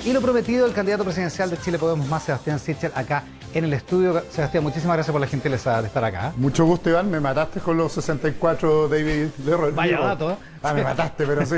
Y lo prometido, el candidato presidencial de Chile Podemos Más, Sebastián Sichel, acá en el estudio. Sebastián, muchísimas gracias por la gentileza de estar acá. Mucho gusto, Iván. Me mataste con los 64 David Leroy. Vaya dato, ¿eh? Me mataste, pero sí.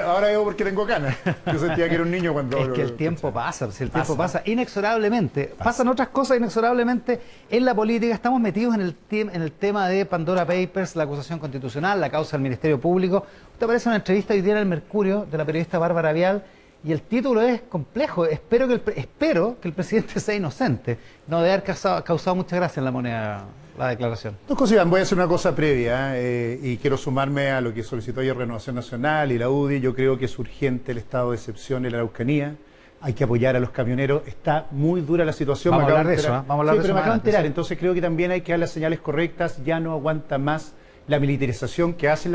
Ahora veo por qué tengo canas. Yo sentía que era un niño cuando... Es que el tiempo pasa, si el tiempo pasa inexorablemente. Pasan otras cosas inexorablemente en la política. Estamos metidos en el tema de Pandora Papers, la acusación constitucional, la causa del Ministerio Público. Usted aparece en una entrevista hoy día en El Mercurio de la periodista Bárbara Vial. Y el título es complejo. Espero que el presidente sea inocente. No debe haber causado mucha gracia en La Moneda la declaración. Dos cosas, Iván. Voy a hacer una cosa previa y quiero sumarme a lo que solicitó ayer Renovación Nacional y la UDI. Yo creo que es urgente el estado de excepción en la Araucanía. Hay que apoyar a los camioneros. Está muy dura la situación. Vamos a hablar de eso. Vamos a hablar de eso. Pero me acabo de enterar. Entonces creo que también hay que dar las señales correctas. Ya no aguanta más la militarización que hacen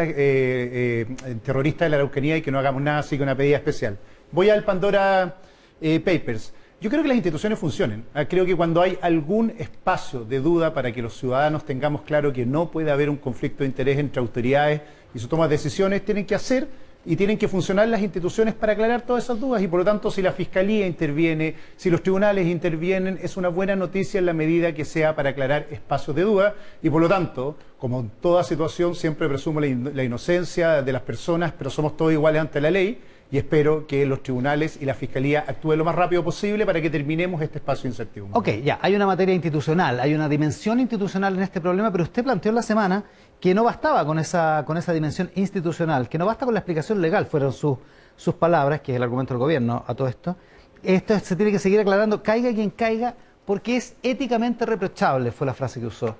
terroristas de la Araucanía y que no hagamos nada así que una pedida especial. Voy al Pandora Papers. Yo creo que las instituciones funcionen. Creo que cuando hay algún espacio de duda para que los ciudadanos tengamos claro que no puede haber un conflicto de interés entre autoridades y su toma de decisiones, tienen que hacer y tienen que funcionar las instituciones para aclarar todas esas dudas. Y por lo tanto, si la Fiscalía interviene, si los tribunales intervienen, es una buena noticia en la medida que sea para aclarar espacios de duda. Y por lo tanto, como en toda situación, siempre presumo la inocencia de las personas, pero somos todos iguales ante la ley. Y espero que los tribunales y la Fiscalía actúen lo más rápido posible para que terminemos este espacio de incertidumbre. Ok, ya, hay una materia institucional, hay una dimensión institucional en este problema, pero usted planteó en la semana que no bastaba con esa dimensión institucional, que no basta con la explicación legal, fueron sus palabras, que es el argumento del gobierno a todo esto. Esto se tiene que seguir aclarando, caiga quien caiga, porque es éticamente reprochable, fue la frase que usó.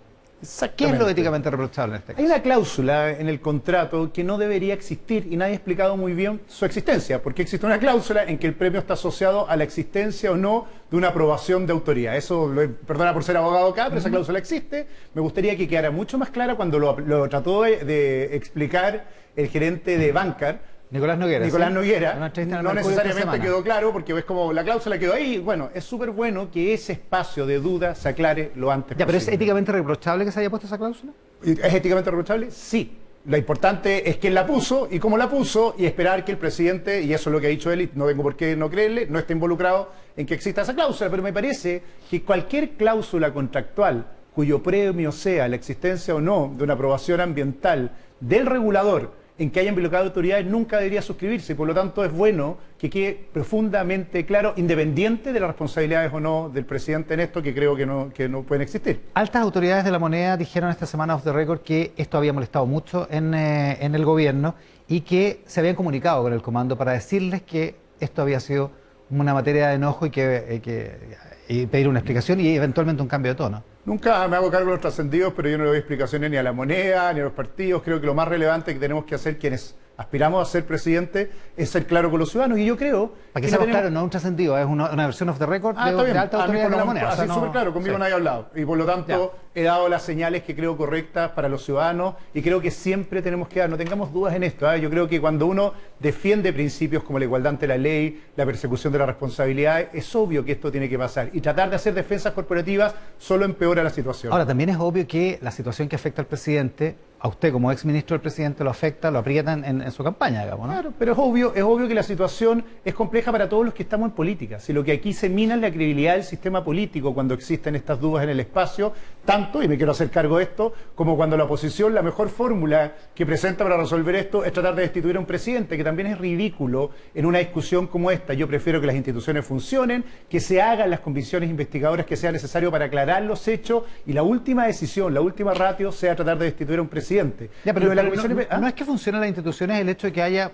¿Qué es lo éticamente reprochable en este caso? Hay una cláusula en el contrato que no debería existir y nadie ha explicado muy bien su existencia, porque existe una cláusula en que el premio está asociado a la existencia o no de una aprobación de autoridad. Eso, perdona por ser abogado acá, pero esa cláusula existe. Me gustaría que quedara mucho más clara cuando lo trató de explicar el gerente de Bancar, Nicolás Noguera. Nicolás ¿sí? Noguera, no necesariamente quedó claro porque ves como la cláusula quedó ahí. Bueno, es súper bueno que ese espacio de duda se aclare lo antes posible. ¿Pero es éticamente reprochable que se haya puesto esa cláusula? ¿Es éticamente reprochable? Sí. Lo importante es quién la puso y cómo la puso y esperar que el presidente, y eso es lo que ha dicho él, y no tengo por qué no creerle, no esté involucrado en que exista esa cláusula. Pero me parece que cualquier cláusula contractual cuyo premio sea la existencia o no de una aprobación ambiental del regulador en que haya involucrado autoridades nunca debería suscribirse. Por lo tanto, es bueno que quede profundamente claro, independiente de las responsabilidades o no del presidente en esto, que creo que no pueden existir. Altas autoridades de La Moneda dijeron esta semana off the record que esto había molestado mucho en el gobierno y que se habían comunicado con el comando para decirles que esto había sido una materia de enojo y pedir una explicación y eventualmente un cambio de tono. Nunca me hago cargo de los trascendidos, pero yo no le doy explicaciones ni a La Moneda, ni a los partidos. Creo que lo más relevante que tenemos que hacer quienes aspiramos a ser presidente es ser claro con los ciudadanos. Y yo creo... Para que seamos claros, no es un trascendido, es una versión off the record de alta autoridad de La Moneda. Así súper claro, conmigo nadie ha hablado. Y por lo tanto he dado las señales que creo correctas para los ciudadanos y creo que siempre tenemos que dar, no tengamos dudas en esto. Yo creo que cuando uno defiende principios como la igualdad ante la ley, la persecución de la responsabilidad, es obvio que esto tiene que pasar. Y tratar de hacer defensas corporativas solo empeora la situación. Ahora, también es obvio que la situación que afecta al presidente, a usted como ex ministro del presidente, lo afecta, lo aprieta en su campaña, digamos, ¿no? Claro, pero es obvio que la situación es compleja para todos los que estamos en política. Si lo que aquí se mina es la credibilidad del sistema político cuando existen estas dudas en el espacio, tanto, y me quiero hacer cargo de esto, como cuando la oposición, la mejor fórmula que presenta para resolver esto es tratar de destituir a un presidente, que también es ridículo en una discusión como esta. Yo prefiero que las instituciones funcionen, que se hagan las comisiones investigadoras que sea necesario para aclarar los hechos y la última decisión, la última ratio sea tratar de destituir a un presidente. Ya, pero no es que funcionen las instituciones el hecho de que haya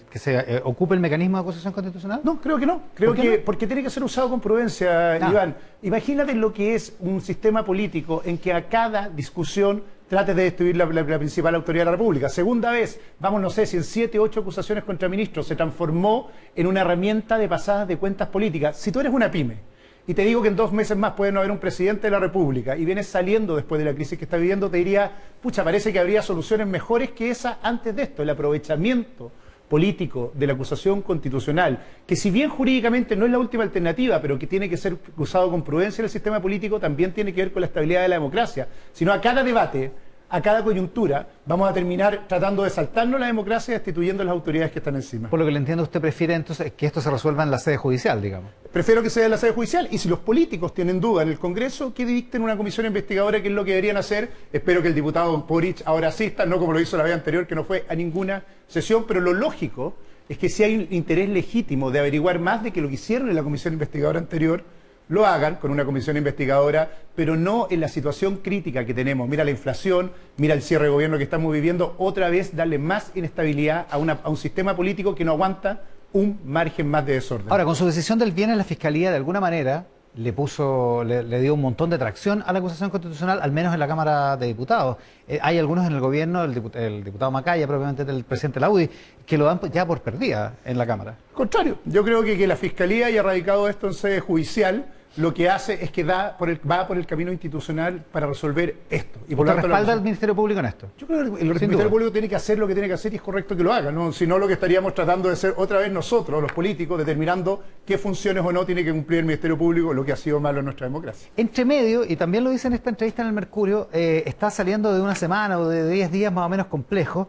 que se ocupe el mecanismo de acusación constitucional. No, creo que no. Creo que porque tiene que ser usado con prudencia, Iván. Imagínate lo que es un sistema político en que a cada discusión trate de destruir la principal autoridad de la República. Segunda vez, vamos, no sé, si en 7 o 8 acusaciones contra ministros se transformó en una herramienta de pasadas de cuentas políticas. Si tú eres una pyme y te digo que en 2 meses más puede no haber un presidente de la República y vienes saliendo después de la crisis que está viviendo, te diría, pucha, parece que habría soluciones mejores que esa antes de esto. El aprovechamiento político de la acusación constitucional, que si bien jurídicamente no es la última alternativa, pero que tiene que ser usado con prudencia en el sistema político, también tiene que ver con la estabilidad de la democracia. Si no, a cada debate a cada coyuntura, vamos a terminar tratando de saltarnos la democracia y destituyendo a las autoridades que están encima. Por lo que le entiendo, usted prefiere entonces que esto se resuelva en la sede judicial, digamos. Prefiero que sea en la sede judicial, y si los políticos tienen duda en el Congreso, que dicten una comisión investigadora, que es lo que deberían hacer. Espero que el diputado Boric ahora asista, no como lo hizo la vez anterior, que no fue a ninguna sesión, pero lo lógico es que si hay un interés legítimo de averiguar más de que lo que hicieron en la comisión investigadora anterior, lo hagan con una comisión investigadora, pero no en la situación crítica que tenemos. Mira la inflación, mira el cierre de gobierno que estamos viviendo, otra vez darle más inestabilidad a un sistema político que no aguanta un margen más de desorden. Ahora, con su decisión del viernes, la Fiscalía de alguna manera le dio un montón de tracción a la acusación constitucional, al menos en la Cámara de Diputados. Hay algunos en el gobierno, el diputado Macaya, propiamente el presidente de la UDI, que lo dan ya por perdida en la Cámara. Contrario, yo creo que la Fiscalía haya radicado esto en sede judicial, lo que hace es que va por el camino institucional para resolver esto. Y por lo tanto, ¿respalda al Ministerio Público en esto? Yo creo que el Ministerio Público tiene que hacer lo que tiene que hacer y es correcto que lo haga, ¿no? Si no, lo que estaríamos tratando de ser otra vez nosotros, los políticos, determinando qué funciones o no tiene que cumplir el Ministerio Público, lo que ha sido malo en nuestra democracia. Entre medio, y también lo dice en esta entrevista en el Mercurio, está saliendo de una semana o de 10 días más o menos complejo.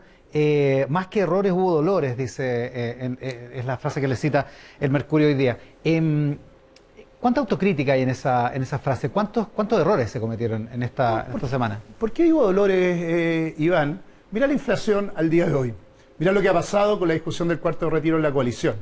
Más que errores hubo dolores, dice, es la frase que le cita el Mercurio hoy día. ¿Cuánta autocrítica hay en esa frase? ¿Cuántos errores se cometieron en esta semana? ¿Por qué digo dolores, Iván? Mira la inflación al día de hoy. Mira lo que ha pasado con la discusión del cuarto retiro en la coalición.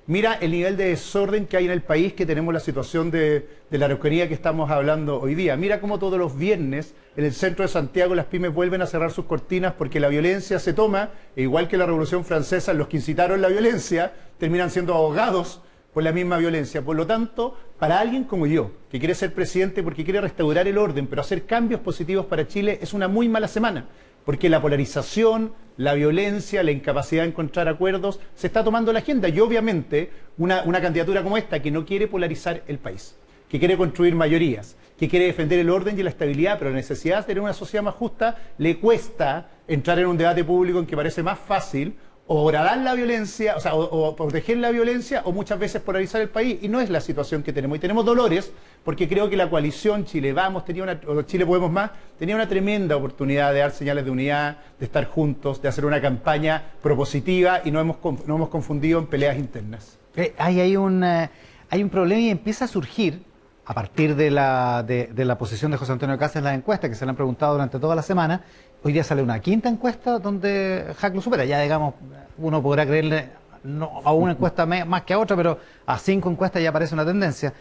Mira el nivel de desorden que hay en el país, que tenemos la situación de la Araucanía que estamos hablando hoy día. Mira cómo todos los viernes en el centro de Santiago las pymes vuelven a cerrar sus cortinas porque la violencia se toma, e igual que la Revolución Francesa, los que incitaron la violencia terminan siendo ahogados por la misma violencia. Por lo tanto, para alguien como yo, que quiere ser presidente porque quiere restaurar el orden, pero hacer cambios positivos para Chile, es una muy mala semana, porque la polarización, la violencia, la incapacidad de encontrar acuerdos, se está tomando la agenda. Y obviamente, una candidatura como esta, que no quiere polarizar el país, que quiere construir mayorías, que quiere defender el orden y la estabilidad, pero la necesidad de tener una sociedad más justa, le cuesta entrar en un debate público en que parece más fácil o gradar la violencia, o sea, o proteger la violencia, o muchas veces polarizar el país, y no es la situación que tenemos. Y tenemos dolores, porque creo que la coalición Chile Vamos, o Chile Podemos Más, tenía una tremenda oportunidad de dar señales de unidad, de estar juntos, de hacer una campaña propositiva, y no hemos confundido en peleas internas. Hay un problema y empieza a surgir, a partir de la posición de José Antonio Cast en las encuestas, que se le han preguntado durante toda la semana. Hoy día sale una quinta encuesta donde Jack lo supera. Ya, digamos, uno podrá creerle no a una encuesta más que a otra, pero a 5 encuestas ya aparece una tendencia.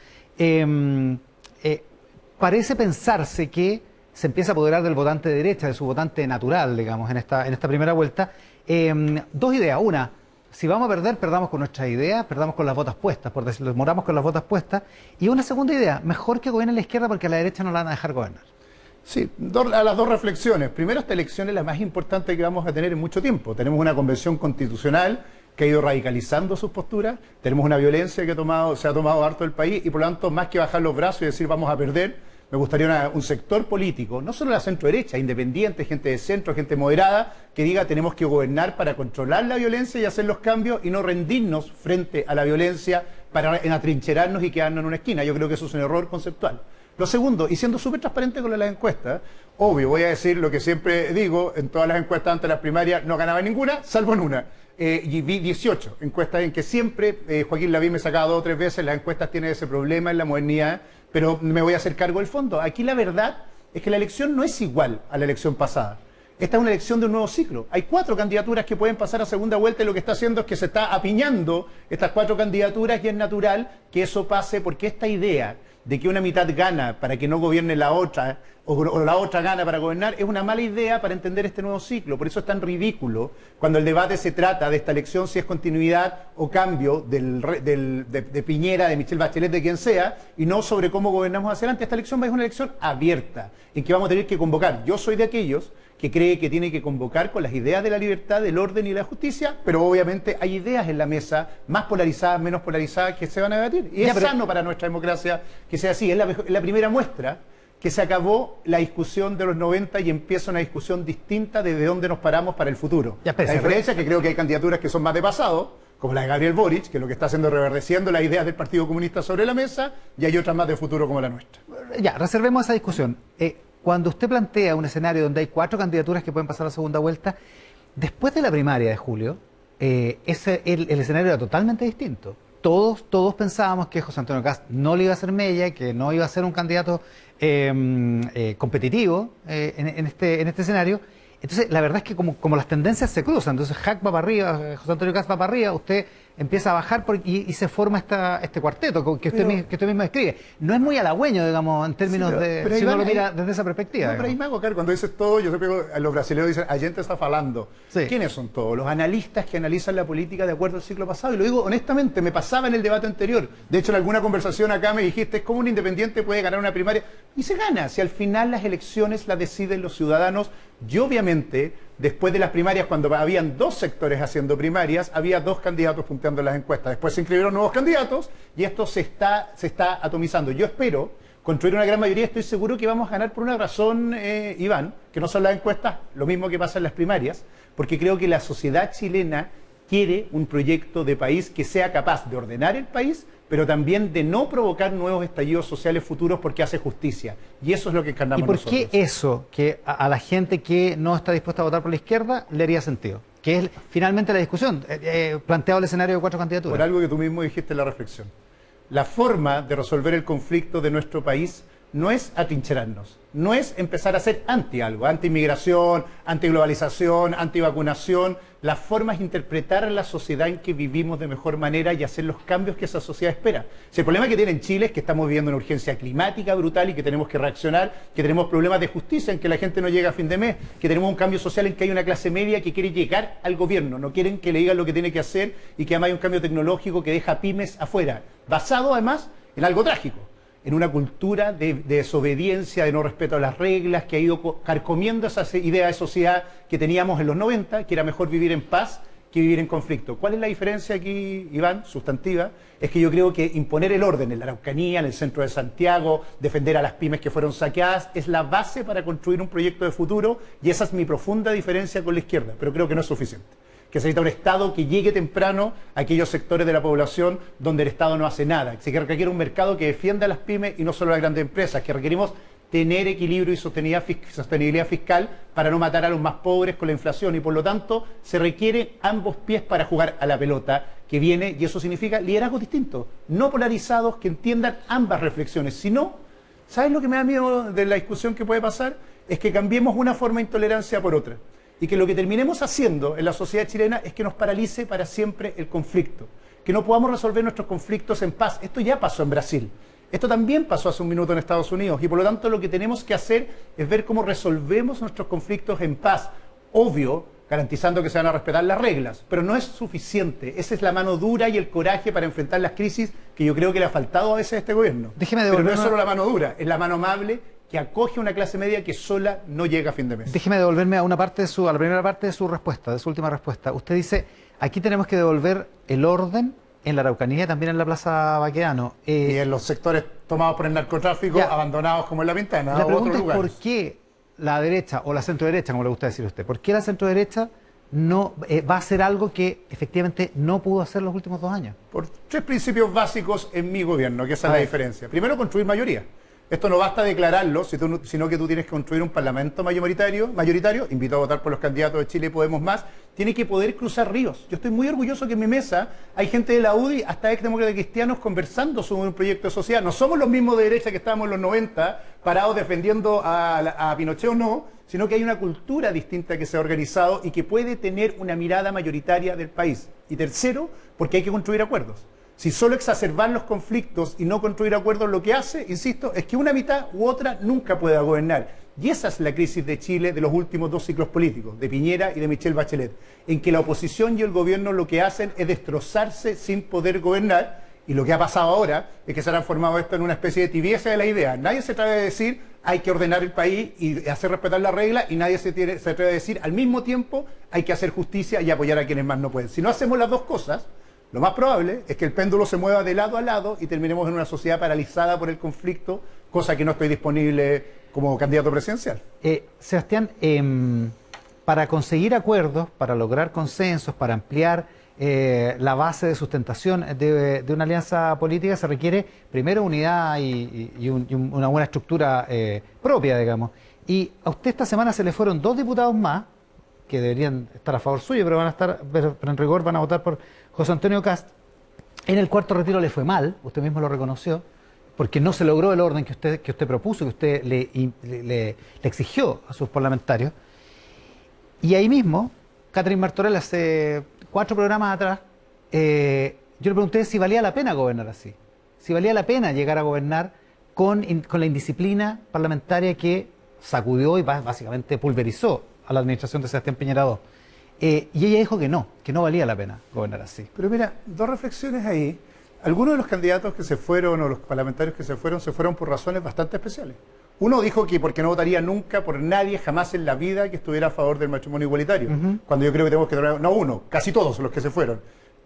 Parece pensarse que se empieza a apoderar del votante de derecha, de su votante natural, digamos, en esta primera vuelta. Dos ideas. Una, si vamos a perder, perdamos con nuestras ideas, perdamos con las botas puestas, por decirlo, moramos con las botas puestas. Y una segunda idea, mejor que gobierne la izquierda porque a la derecha no la van a dejar gobernar. Sí, a las dos reflexiones. Primero, esta elección es la más importante que vamos a tener en mucho tiempo. Tenemos una convención constitucional que ha ido radicalizando sus posturas, tenemos una violencia que se ha tomado harto el país, y por lo tanto, más que bajar los brazos y decir vamos a perder, me gustaría un sector político, no solo la centro-derecha, independiente, gente de centro, gente moderada, que diga tenemos que gobernar para controlar la violencia y hacer los cambios y no rendirnos frente a la violencia para atrincherarnos y quedarnos en una esquina. Yo creo que eso es un error conceptual. Lo segundo, y siendo súper transparente con las encuestas, obvio, voy a decir lo que siempre digo, en todas las encuestas antes de las primarias no ganaba ninguna, salvo en una. Y vi 18 encuestas en que siempre Joaquín Lavín me sacaba 2 o 3 veces, las encuestas tienen ese problema en la modernidad, pero me voy a hacer cargo del fondo. Aquí la verdad es que la elección no es igual a la elección pasada. Esta es una elección de un nuevo ciclo. Hay 4 candidaturas que pueden pasar a segunda vuelta y lo que está haciendo es que se está apiñando estas 4 candidaturas y es natural que eso pase porque esta idea de que una mitad gana para que no gobierne la otra o la otra gana para gobernar es una mala idea para entender este nuevo ciclo. Por eso es tan ridículo cuando el debate se trata de esta elección si es continuidad o cambio de Piñera, de Michelle Bachelet, de quien sea, y no sobre cómo gobernamos hacia adelante. Esta elección va a ser una elección abierta en que vamos a tener que convocar. Yo soy de aquellos que cree que tiene que convocar con las ideas de la libertad, del orden y la justicia, pero obviamente hay ideas en la mesa, más polarizadas, menos polarizadas, que se van a debatir. Y es sano para nuestra democracia que sea así. Es la primera muestra que se acabó la discusión de los 90 y empieza una discusión distinta de dónde nos paramos para el futuro. La diferencia es que creo que hay candidaturas que son más de pasado, como la de Gabriel Boric, que lo que está haciendo es reverdeciendo las ideas del Partido Comunista sobre la mesa, y hay otras más de futuro como la nuestra. Ya, reservemos esa discusión. cuando usted plantea un escenario donde hay 4 candidaturas que pueden pasar a la segunda vuelta, después de la primaria de julio, el escenario era totalmente distinto. Todos pensábamos que José Antonio Kast no le iba a hacer mella, que no iba a ser un candidato competitivo en este escenario. Entonces, la verdad es que como las tendencias se cruzan, entonces Jack va para arriba, José Antonio Kast va para arriba, usted empieza a bajar y se forma este cuarteto que usted mismo describe. No es muy halagüeño, digamos, en términos pero si uno Iván, lo mira desde esa perspectiva. No, pero ahí me hago cargo, cuando dices todo, yo siempre a los brasileños dicen, a gente está falando. Sí. ¿Quiénes son todos? Los analistas que analizan la política de acuerdo al ciclo pasado. Y lo digo honestamente, me pasaba en el debate anterior. De hecho, en alguna conversación acá me dijiste, ¿cómo un independiente puede ganar una primaria? Y se gana, si al final las elecciones las deciden los ciudadanos. Y obviamente, después de las primarias, cuando habían 2 sectores haciendo primarias, había 2 candidatos punteando en las encuestas. Después se inscribieron nuevos candidatos y esto se está atomizando. Yo espero construir una gran mayoría. Estoy seguro que vamos a ganar por una razón, Iván, que no son las encuestas, lo mismo que pasa en las primarias, porque creo que la sociedad chilena quiere un proyecto de país que sea capaz de ordenar el país, pero también de no provocar nuevos estallidos sociales futuros porque hace justicia. Y eso es lo que encarnamos nosotros. ¿Y por qué eso, que a la gente que no está dispuesta a votar por la izquierda, le haría sentido? Que es finalmente la discusión, planteado el escenario de 4 candidaturas. Por algo que tú mismo dijiste en la reflexión. La forma de resolver el conflicto de nuestro país no es atrincherarnos, no es empezar a ser anti algo, anti-inmigración, anti-globalización, anti-vacunación. La forma es interpretar la sociedad en que vivimos de mejor manera y hacer los cambios que esa sociedad espera. Si el problema que tiene en Chile es que estamos viviendo una urgencia climática brutal y que tenemos que reaccionar, que tenemos problemas de justicia en que la gente no llega a fin de mes, que tenemos un cambio social en que hay una clase media que quiere llegar al gobierno, no quieren que le digan lo que tiene que hacer y que además hay un cambio tecnológico que deja pymes afuera, basado además en algo trágico, en una cultura de desobediencia, de no respeto a las reglas, que ha ido carcomiendo esa idea de sociedad que teníamos en los 90, que era mejor vivir en paz que vivir en conflicto. ¿Cuál es la diferencia aquí, Iván, sustantiva? Es que yo creo que imponer el orden en la Araucanía, en el centro de Santiago, defender a las pymes que fueron saqueadas, es la base para construir un proyecto de futuro, y esa es mi profunda diferencia con la izquierda, pero creo que no es suficiente. Que se necesita un Estado que llegue temprano a aquellos sectores de la población donde el Estado no hace nada. Que requiere un mercado que defienda a las pymes y no solo a las grandes empresas. Que requerimos tener equilibrio y sostenibilidad fiscal para no matar a los más pobres con la inflación. Y por lo tanto, se requiere ambos pies para jugar a la pelota que viene. Y eso significa liderazgos distintos, no polarizados, que entiendan ambas reflexiones. Si no, ¿sabes lo que me da miedo de la discusión que puede pasar? Es que cambiemos una forma de intolerancia por otra. Y que lo que terminemos haciendo en la sociedad chilena es que nos paralice para siempre el conflicto. Que no podamos resolver nuestros conflictos en paz. Esto ya pasó en Brasil. Esto también pasó hace un minuto en Estados Unidos. Y por lo tanto lo que tenemos que hacer es ver cómo resolvemos nuestros conflictos en paz. Obvio, garantizando que se van a respetar las reglas. Pero no es suficiente. Esa es la mano dura y el coraje para enfrentar las crisis que yo creo que le ha faltado a veces a este gobierno. Pero no es solo la mano dura, es la mano amable que acoge a una clase media que sola no llega a fin de mes. Déjeme devolverme a la primera parte de su respuesta, de su última respuesta. Usted dice, aquí tenemos que devolver el orden en la Araucanía y también en la Plaza Baquedano. Y en los sectores tomados por el narcotráfico, abandonados como en La Pintana. La pregunta es por qué la derecha, o la centroderecha, como le gusta decir a usted, ¿por qué la centroderecha no va a hacer algo que efectivamente no pudo hacer los últimos 2 años? Por 3 principios básicos en mi gobierno, que esa es la diferencia. Primero, construir mayoría. Esto no basta declararlo, sino que tú tienes que construir un parlamento mayoritario, invito a votar por los candidatos de Chile y Podemos Más, tiene que poder cruzar ríos. Yo estoy muy orgulloso que en mi mesa hay gente de la UDI, hasta exdemócratas cristianos, conversando sobre un proyecto de sociedad. No somos los mismos de derecha que estábamos en los 90, parados defendiendo a Pinochet o no, sino que hay una cultura distinta que se ha organizado y que puede tener una mirada mayoritaria del país. Y tercero, porque hay que construir acuerdos. Si solo exacerbar los conflictos y no construir acuerdos, lo que hace, insisto, es que una mitad u otra nunca pueda gobernar. Y esa es la crisis de Chile de los últimos 2 ciclos políticos, de Piñera y de Michelle Bachelet, en que la oposición y el gobierno lo que hacen es destrozarse sin poder gobernar. Y lo que ha pasado ahora es que se ha transformado esto en una especie de tibieza de la idea. Nadie se atreve a decir hay que ordenar el país y hacer respetar la regla, y nadie se atreve a decir al mismo tiempo hay que hacer justicia y apoyar a quienes más no pueden. Si no hacemos las dos cosas, lo más probable es que el péndulo se mueva de lado a lado y terminemos en una sociedad paralizada por el conflicto, cosa que no estoy disponible como candidato presidencial. Sebastián, para conseguir acuerdos, para lograr consensos, para ampliar la base de sustentación de una alianza política, se requiere primero unidad y una buena estructura propia, digamos. Y a usted esta semana se le fueron 2 diputados más, que deberían estar a favor suyo, pero en rigor van a votar por José Antonio Kast. En el cuarto retiro le fue mal, usted mismo lo reconoció, porque no se logró el orden que usted propuso, que usted le exigió a sus parlamentarios. Y ahí mismo, Catherine Martorell, hace 4 programas atrás, yo le pregunté si valía la pena gobernar así, si valía la pena llegar a gobernar con la indisciplina parlamentaria que sacudió y básicamente pulverizó a la administración de Sebastián Piñera II. Y ella dijo que no valía la pena gobernar así. Pero mira, 2 reflexiones ahí. Algunos de los candidatos que se fueron o los parlamentarios que se fueron por razones bastante especiales. Uno dijo que porque no votaría nunca por nadie jamás en la vida que estuviera a favor del matrimonio igualitario. Cuando yo creo que tenemos que tener, no uno, casi todos los que se fueron.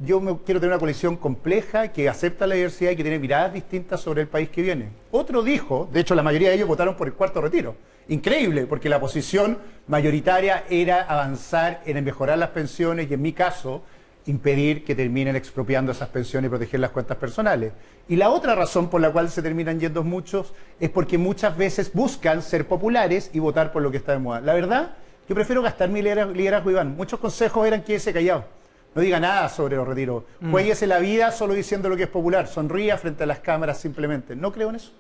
Quiero tener una coalición compleja que acepta la diversidad y que tiene miradas distintas sobre el país que viene. Otro dijo, de hecho la mayoría de ellos votaron por el cuarto retiro. Increíble, porque la posición mayoritaria era avanzar en mejorar las pensiones y en mi caso impedir que terminen expropiando esas pensiones y proteger las cuentas personales. Y la otra razón por la cual se terminan yendo muchos es porque muchas veces buscan ser populares y votar por lo que está de moda. La verdad, yo prefiero gastar mi liderazgo, Iván. Muchos consejos eran quédese callado. No diga nada sobre los retiros. Juéguese la vida solo diciendo lo que es popular. Sonría frente a las cámaras simplemente. No creo en eso.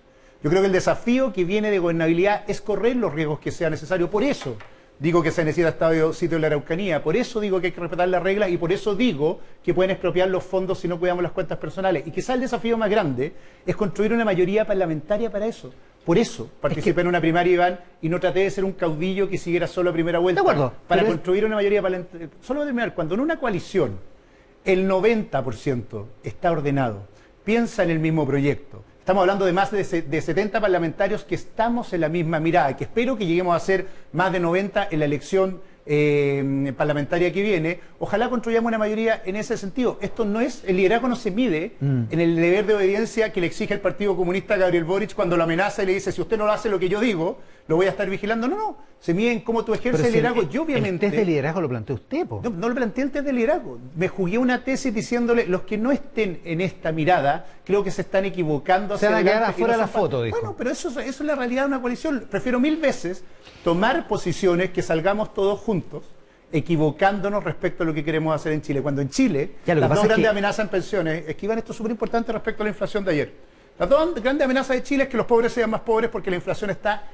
Yo creo que el desafío que viene de gobernabilidad es correr los riesgos que sea necesario. Por eso digo que se necesita estado sitio de la Araucanía. Por eso digo que hay que respetar las reglas y por eso digo que pueden expropiar los fondos si no cuidamos las cuentas personales. Y quizá el desafío más grande es construir una mayoría parlamentaria para eso. Por eso participé en una primaria, Iván, y no traté de ser un caudillo que siguiera solo a primera vuelta. De acuerdo. Para construir una mayoría parlamentaria. Solo voy a terminar. Cuando en una coalición el 90% está ordenado, piensa en el mismo proyecto. Estamos hablando de más de 70 parlamentarios que estamos en la misma mirada, que espero que lleguemos a ser más de 90 en la elección parlamentaria que viene. Ojalá construyamos una mayoría en ese sentido. Esto no es, el liderazgo no se mide en el deber de obediencia que le exige el Partido Comunista a Gabriel Boric cuando lo amenaza y le dice, si usted no lo hace lo que yo digo, lo voy a estar vigilando. No. Se mide en cómo tú ejerces el liderazgo. Yo obviamente... El test de liderazgo lo planteó usted, po. No lo planteé el test de liderazgo. Me jugué una tesis diciéndole, los que no estén en esta mirada, creo que se están equivocando. Se van a quedar afuera de la foto, dijo. Bueno, pero eso es la realidad de una coalición. Prefiero 1000 veces tomar posiciones que salgamos todos juntos, equivocándonos respecto a lo que queremos hacer en Chile. Cuando en Chile, las 2 grandes amenazas en pensiones, esquivan esto súper importante respecto a la inflación de ayer. Las 2 grandes amenazas de Chile es que los pobres sean más pobres porque la inflación está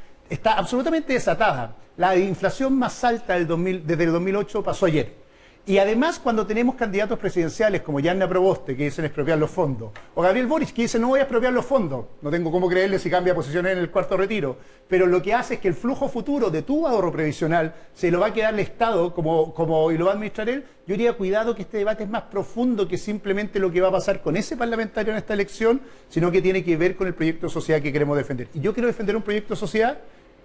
absolutamente desatada. La inflación más alta desde el 2008 pasó ayer. Y además, cuando tenemos candidatos presidenciales como Yanna Proboste, que dicen expropiar los fondos, o Gabriel Boric, que dice no voy a expropiar los fondos, no tengo cómo creerle si cambia posiciones en el cuarto retiro, pero lo que hace es que el flujo futuro de tu ahorro previsional se lo va a quedar el Estado y lo va a administrar él. Yo diría, cuidado, que este debate es más profundo que simplemente lo que va a pasar con ese parlamentario en esta elección, sino que tiene que ver con el proyecto de sociedad que queremos defender. Y yo quiero defender un proyecto de sociedad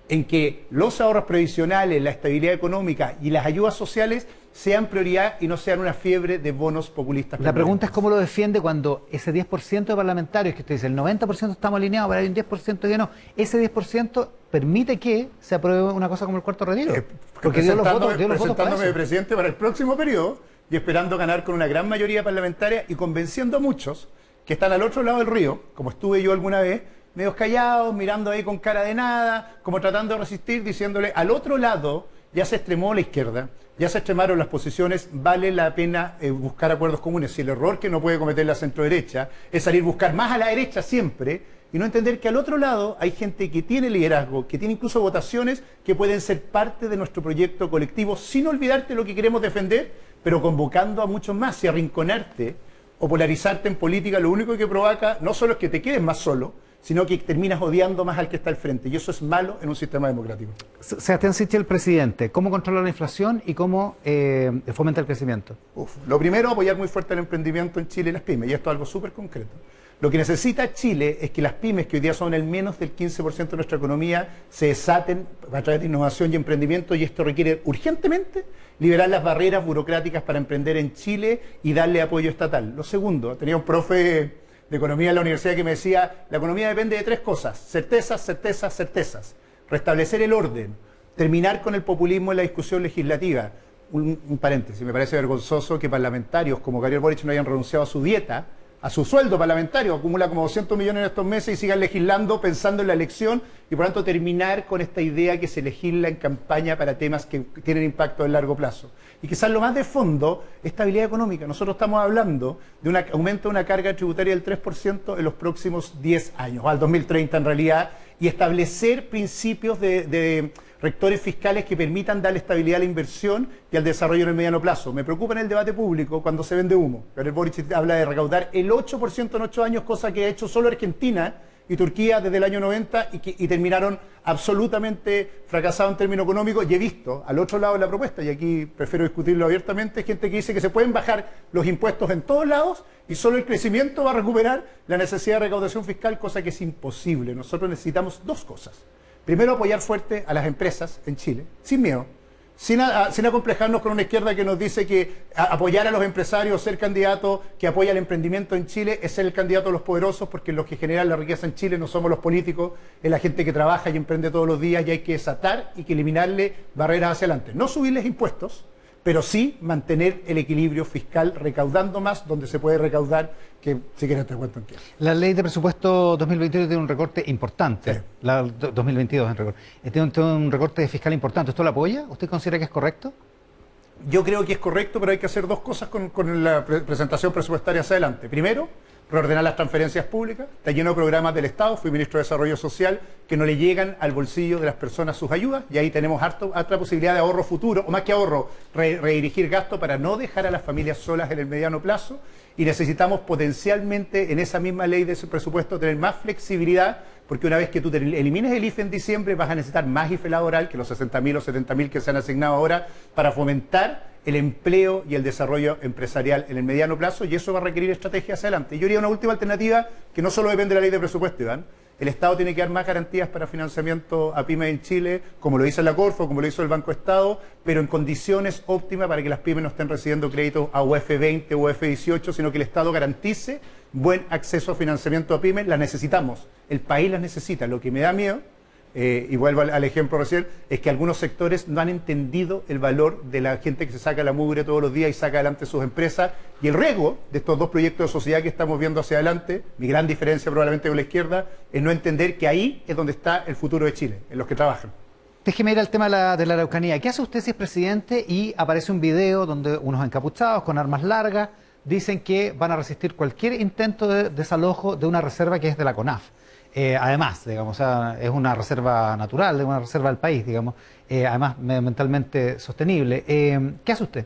en que los ahorros previsionales, la estabilidad económica y las ayudas sociales sean prioridad y no sean una fiebre de bonos populistas. La pregunta es cómo lo defiende cuando ese 10% de parlamentarios que usted dice, el 90% estamos alineados, pero hay un 10% que no, ese 10% permite que se apruebe una cosa como el cuarto retiro. Porque presentándome de presidente para el próximo periodo y esperando ganar con una gran mayoría parlamentaria y convenciendo a muchos que están al otro lado del río, como estuve yo alguna vez, medios callados, mirando ahí con cara de nada, como tratando de resistir, diciéndole al otro lado ya se extremó la izquierda, ya se extremaron las posiciones, vale la pena buscar acuerdos comunes. Si el error que no puede cometer la centroderecha es salir a buscar más a la derecha siempre y no entender que al otro lado hay gente que tiene liderazgo, que tiene incluso votaciones que pueden ser parte de nuestro proyecto colectivo sin olvidarte lo que queremos defender, pero convocando a muchos más. Y arrinconarte o polarizarte en política lo único que provoca no solo es que te quedes más solo, sino que terminas odiando más al que está al frente. Y eso es malo en un sistema democrático. Sebastián Sichel, presidente, ¿cómo controlar la inflación y cómo fomenta el crecimiento? Lo primero, apoyar muy fuerte el emprendimiento en Chile y las pymes. Y esto es algo súper concreto. Lo que necesita Chile es que las pymes, que hoy día son el menos del 15% de nuestra economía, se desaten a través de innovación y emprendimiento. Y esto requiere urgentemente liberar las barreras burocráticas para emprender en Chile y darle apoyo estatal. Lo segundo, tenía un profe de economía en la universidad que me decía, la economía depende de 3 cosas, certezas, certezas, certezas. Restablecer el orden, terminar con el populismo en la discusión legislativa. Un paréntesis, me parece vergonzoso que parlamentarios como Gabriel Boric no hayan renunciado a su dieta a su sueldo parlamentario, acumula como 200 millones en estos meses y sigan legislando pensando en la elección y por tanto terminar con esta idea que se legisla en campaña para temas que tienen impacto a largo plazo. Y quizás lo más de fondo, estabilidad económica. Nosotros estamos hablando de un aumento de una carga tributaria del 3% en los próximos 10 años, o al 2030 en realidad, y establecer principios de rectores fiscales que permitan darle estabilidad a la inversión y al desarrollo en el mediano plazo. Me preocupa en el debate público cuando se vende humo. Gabriel Boric habla de recaudar el 8% en 8 años, cosa que ha hecho solo Argentina y Turquía desde el año 90 y terminaron absolutamente fracasados en términos económicos. Y he visto al otro lado de la propuesta, y aquí prefiero discutirlo abiertamente, gente que dice que se pueden bajar los impuestos en todos lados y solo el crecimiento va a recuperar la necesidad de recaudación fiscal, cosa que es imposible. Nosotros necesitamos dos cosas. Primero, apoyar fuerte a las empresas en Chile, sin miedo, sin acomplejarnos con una izquierda que nos dice que apoyar a los empresarios, ser candidato que apoya el emprendimiento en Chile es ser el candidato de los poderosos, porque los que generan la riqueza en Chile no somos los políticos, es la gente que trabaja y emprende todos los días y hay que desatar y que eliminarle barreras hacia adelante. No subirles impuestos, pero sí mantener el equilibrio fiscal, recaudando más donde se puede recaudar, que si quieres te cuento en qué. La ley de presupuesto 2022 tiene un recorte importante, Sí. la 2022 en recorte. Tiene un recorte fiscal importante. ¿Esto lo apoya? ¿Usted considera que es correcto? Yo creo que es correcto, pero hay que hacer dos cosas con la presentación presupuestaria hacia adelante. Primero, reordenar las transferencias públicas. Está lleno de programas del Estado, fui ministro de Desarrollo Social, que no le llegan al bolsillo de las personas sus ayudas, y ahí tenemos harta posibilidad de ahorro futuro, o más que ahorro, redirigir gasto para no dejar a las familias solas en el mediano plazo, y necesitamos potencialmente en esa misma ley de ese presupuesto tener más flexibilidad, porque una vez que tú elimines el IFE en diciembre vas a necesitar más IFE laboral que los 60.000 o 70.000 que se han asignado ahora para fomentar el empleo y el desarrollo empresarial en el mediano plazo, y eso va a requerir estrategia hacia adelante. Yo haría una última alternativa que no solo depende de la ley de presupuesto, Iván. El Estado tiene que dar más garantías para financiamiento a pymes en Chile, como lo hizo la Corfo, como lo hizo el Banco Estado, pero en condiciones óptimas para que las pymes no estén recibiendo créditos a UF 20 o UF 18, sino que el Estado garantice buen acceso a financiamiento a pymes. Las necesitamos, el país las necesita. Lo que me da miedo, y vuelvo al ejemplo recién, es que algunos sectores no han entendido el valor de la gente que se saca la mugre todos los días y saca adelante sus empresas, y el riesgo de estos dos proyectos de sociedad que estamos viendo hacia adelante, mi gran diferencia probablemente con la izquierda, es no entender que ahí es donde está el futuro de Chile, en los que trabajan. Déjeme ir al tema de la Araucanía. ¿Qué hace usted si es presidente y aparece un video donde unos encapuchados con armas largas dicen que van a resistir cualquier intento de desalojo de una reserva que es de la CONAF? Además, digamos, o sea, es una reserva natural, es una reserva del país, digamos, además medioambientalmente sostenible. ¿Qué hace usted?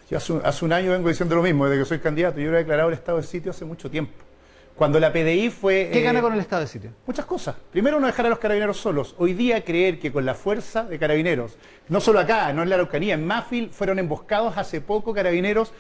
Yo hace un año vengo diciendo lo mismo, desde que soy candidato. Yo he declarado el estado de sitio hace mucho tiempo. Cuando la PDI fue... ¿Qué gana con el estado de sitio? Muchas cosas. Primero, no dejar a los carabineros solos. Hoy día creer que con la fuerza de carabineros, no solo acá, no en la Araucanía, en Mafil fueron emboscados hace poco carabineros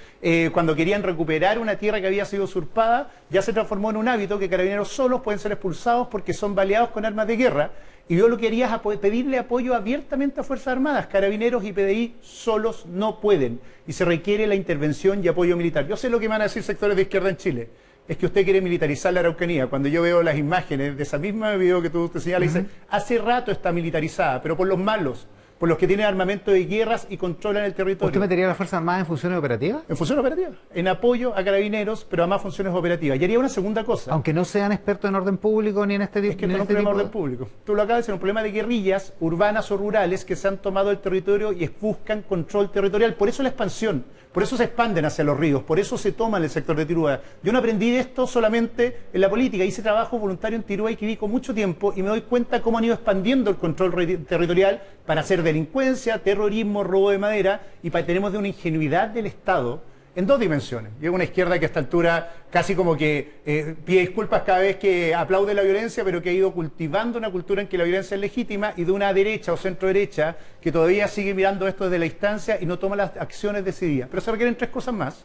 cuando querían recuperar una tierra que había sido usurpada, ya se transformó en un hábito que carabineros solos pueden ser expulsados porque son baleados con armas de guerra. Y yo lo que haría es pedirle apoyo abiertamente a Fuerzas Armadas. Carabineros y PDI solos no pueden. Y se requiere la intervención y apoyo militar. Yo sé lo que van a decir sectores de izquierda en Chile. Es que usted quiere militarizar la Araucanía. Cuando yo veo las imágenes de esa misma video que tú te señalas, dice, hace rato está militarizada, pero por los malos, por los que tienen armamento de guerras y controlan el territorio. ¿Usted metería a las Fuerzas Armadas en funciones operativas? En funciones operativas, en apoyo a carabineros, pero además funciones operativas. Y haría una segunda cosa. Aunque no sean expertos en orden público ni en este tipo. Es que no es un problema de orden público. Tú lo acabas de decir, un problema de guerrillas urbanas o rurales que se han tomado el territorio y buscan control territorial. Por eso la expansión, por eso se expanden hacia los ríos, por eso se toman el sector de Tirúa. Yo no aprendí de esto solamente en la política, hice trabajo voluntario en Tirúa y Quibico mucho tiempo y me doy cuenta cómo han ido expandiendo el control territorial para hacer delincuencia, terrorismo, robo de madera, y tenemos de una ingenuidad del Estado en dos dimensiones. Y es una izquierda que a esta altura casi como que pide disculpas cada vez que aplaude la violencia, pero que ha ido cultivando una cultura en que la violencia es legítima, y de una derecha o centro derecha que todavía sigue mirando esto desde la distancia y no toma las acciones decididas. Pero se requieren tres cosas más.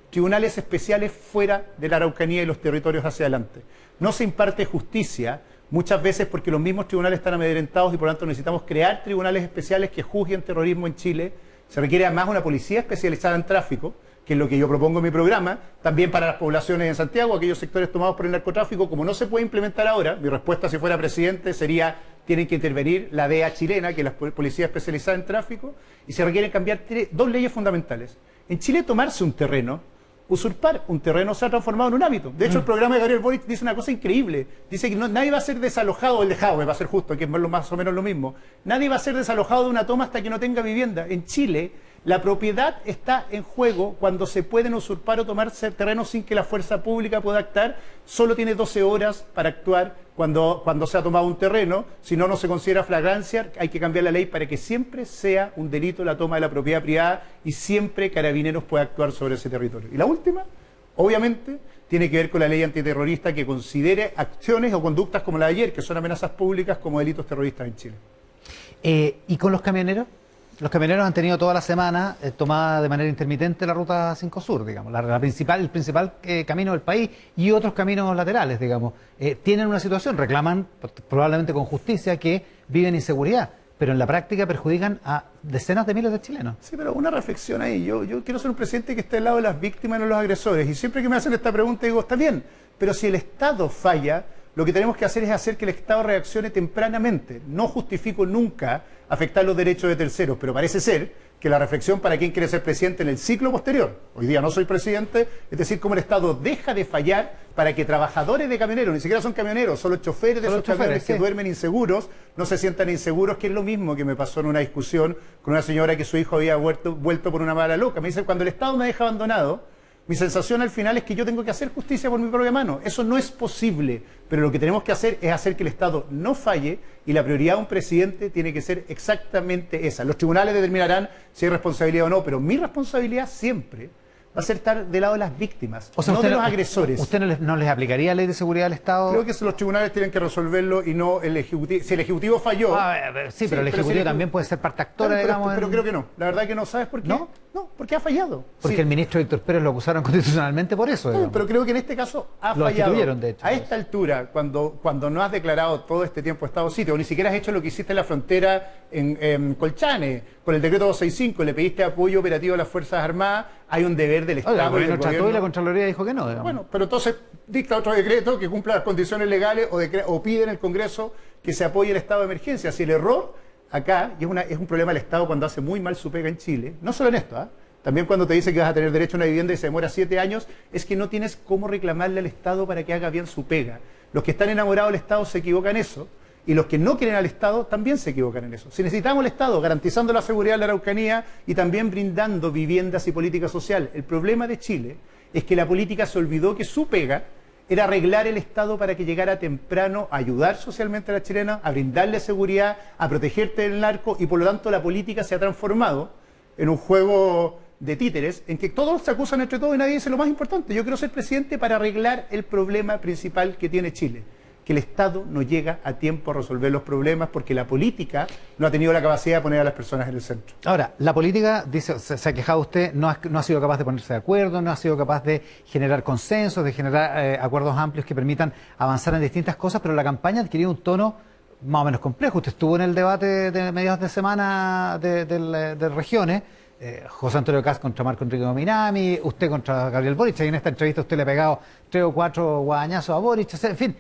Tribunales especiales fuera de la Araucanía y los territorios hacia adelante. No se imparte justicia muchas veces porque los mismos tribunales están amedrentados y por lo tanto necesitamos crear tribunales especiales que juzguen terrorismo en Chile. Se requiere además una policía especializada en tráfico, que es lo que yo propongo en mi programa, también para las poblaciones en Santiago, aquellos sectores tomados por el narcotráfico. Como no se puede implementar ahora, mi respuesta si fuera presidente sería: tienen que intervenir la DEA chilena, que es la policía especializada en tráfico, y se requieren cambiar dos leyes fundamentales. En Chile, tomarse un terreno usurpar un terreno se ha transformado en un hábito. De hecho, el programa de Gabriel Boric dice una cosa increíble. Dice que nadie va a ser desalojado, el dejado, va a ser justo, que es más o menos lo mismo. Nadie va a ser desalojado de una toma hasta que no tenga vivienda. En Chile, la propiedad está en juego cuando se pueden usurpar o tomar terrenos sin que la fuerza pública pueda actuar. Solo tiene 12 horas para actuar cuando se ha tomado un terreno. Si no, no se considera flagrancia. Hay que cambiar la ley para que siempre sea un delito la toma de la propiedad privada y siempre Carabineros pueda actuar sobre ese territorio. Y la última, obviamente, tiene que ver con la ley antiterrorista que considere acciones o conductas como la de ayer, que son amenazas públicas, como delitos terroristas en Chile. ¿Y con los camioneros? Los camioneros han tenido toda la semana tomada de manera intermitente la ruta 5 Sur, digamos, el principal camino del país y otros caminos laterales, digamos. Tienen una situación, reclaman probablemente con justicia que viven inseguridad, pero en la práctica perjudican a decenas de miles de chilenos. Sí, pero una reflexión ahí. Yo quiero ser un presidente que esté al lado de las víctimas y no de los agresores. Y siempre que me hacen esta pregunta digo, está bien, pero si el Estado falla, lo que tenemos que hacer es hacer que el Estado reaccione tempranamente. No justifico nunca afectar los derechos de terceros, pero parece ser que la reflexión para quien quiere ser presidente en el ciclo posterior, hoy día no soy presidente, es decir, cómo el Estado deja de fallar para que trabajadores de camioneros, ni siquiera son camioneros, son los choferes de esos camiones que duermen inseguros, no se sientan inseguros, que es lo mismo que me pasó en una discusión con una señora que su hijo había vuelto por una mala loca. Me dice, cuando el Estado me deja abandonado, mi sensación al final es que yo tengo que hacer justicia por mi propia mano. Eso no es posible, pero lo que tenemos que hacer es hacer que el Estado no falle y la prioridad de un presidente tiene que ser exactamente esa. Los tribunales determinarán si hay responsabilidad o no, pero mi responsabilidad siempre va a ser estar del lado de las víctimas, o sea, no de los agresores. ¿Usted no les aplicaría ley de seguridad del Estado? Creo que los tribunales tienen que resolverlo y no el Ejecutivo. Si el Ejecutivo falló... Sí, pero el Ejecutivo también puede ser parte actora, claro, digamos... Pero creo que no. La verdad que no. ¿Sabes por qué? ¿No? No, porque ha fallado. Porque el ministro Víctor Pérez lo acusaron constitucionalmente por eso. No, pero creo que en este caso ha lo fallado. De hecho, a esta altura, cuando no has declarado todo este tiempo Estado sitio, o ni siquiera has hecho lo que hiciste en la frontera en Colchane, con el decreto 265, le pediste apoyo operativo a las Fuerzas Armadas, hay un deber del Estado. El gobierno trató y la Contraloría dijo que no. Digamos. Bueno, pero entonces dicta otro decreto que cumpla las condiciones legales o pide en el Congreso que se apoye el estado de emergencia. Si el error acá, y es un problema del Estado cuando hace muy mal su pega en Chile, no solo en esto, también cuando te dice que vas a tener derecho a una vivienda y se demora 7 años, es que no tienes cómo reclamarle al Estado para que haga bien su pega. Los que están enamorados del Estado se equivocan en eso, y los que no quieren al Estado también se equivocan en eso. Si necesitamos el Estado garantizando la seguridad de la Araucanía y también brindando viviendas y política social, el problema de Chile es que la política se olvidó que su pega era arreglar el Estado para que llegara temprano a ayudar socialmente a la chilena, a brindarle seguridad, a protegerte del narco, y por lo tanto la política se ha transformado en un juego de títeres en que todos se acusan entre todos y nadie dice lo más importante. Yo quiero ser presidente para arreglar el problema principal que tiene Chile, que el Estado no llega a tiempo a resolver los problemas porque la política no ha tenido la capacidad de poner a las personas en el centro. Ahora, la política, dice, se ha quejado usted, no ha sido capaz de ponerse de acuerdo, no ha sido capaz de generar consensos, de generar acuerdos amplios que permitan avanzar en distintas cosas, pero la campaña ha adquirido un tono más o menos complejo. Usted estuvo en el debate de mediados de semana de regiones, José Antonio Kast contra Marco Enrique Minami, usted contra Gabriel Boric, y en esta entrevista usted le ha pegado 3 o 4 guadañazos a Boric, en fin.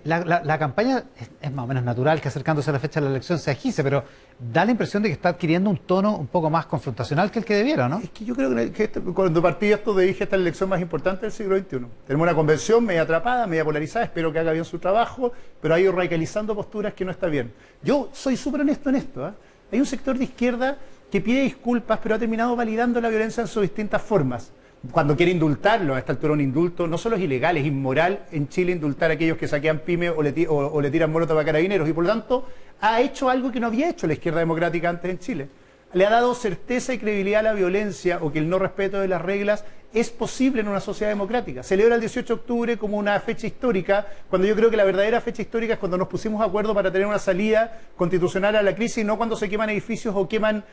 La campaña es más o menos natural que acercándose a la fecha de la elección se agite, pero da la impresión de que está adquiriendo un tono un poco más confrontacional que el que debiera, ¿no? Es que yo creo que cuando partí esto dije esta es la elección más importante del siglo XXI. Tenemos una convención media atrapada, media polarizada, espero que haga bien su trabajo, pero ha ido radicalizando posturas que no está bien. Yo soy súper honesto en esto. Hay un sector de izquierda que pide disculpas, pero ha terminado validando la violencia en sus distintas formas. Cuando quiere indultarlo, a esta altura un indulto no solo es ilegal, es inmoral en Chile indultar a aquellos que saquean pymes o le tiran molotov a carabineros, y por lo tanto ha hecho algo que no había hecho la izquierda democrática antes en Chile. Le ha dado certeza y credibilidad a la violencia o que el no respeto de las reglas es posible en una sociedad democrática. Celebra el 18 de octubre como una fecha histórica, cuando yo creo que la verdadera fecha histórica es cuando nos pusimos de acuerdo para tener una salida constitucional a la crisis, no cuando se queman edificios o queman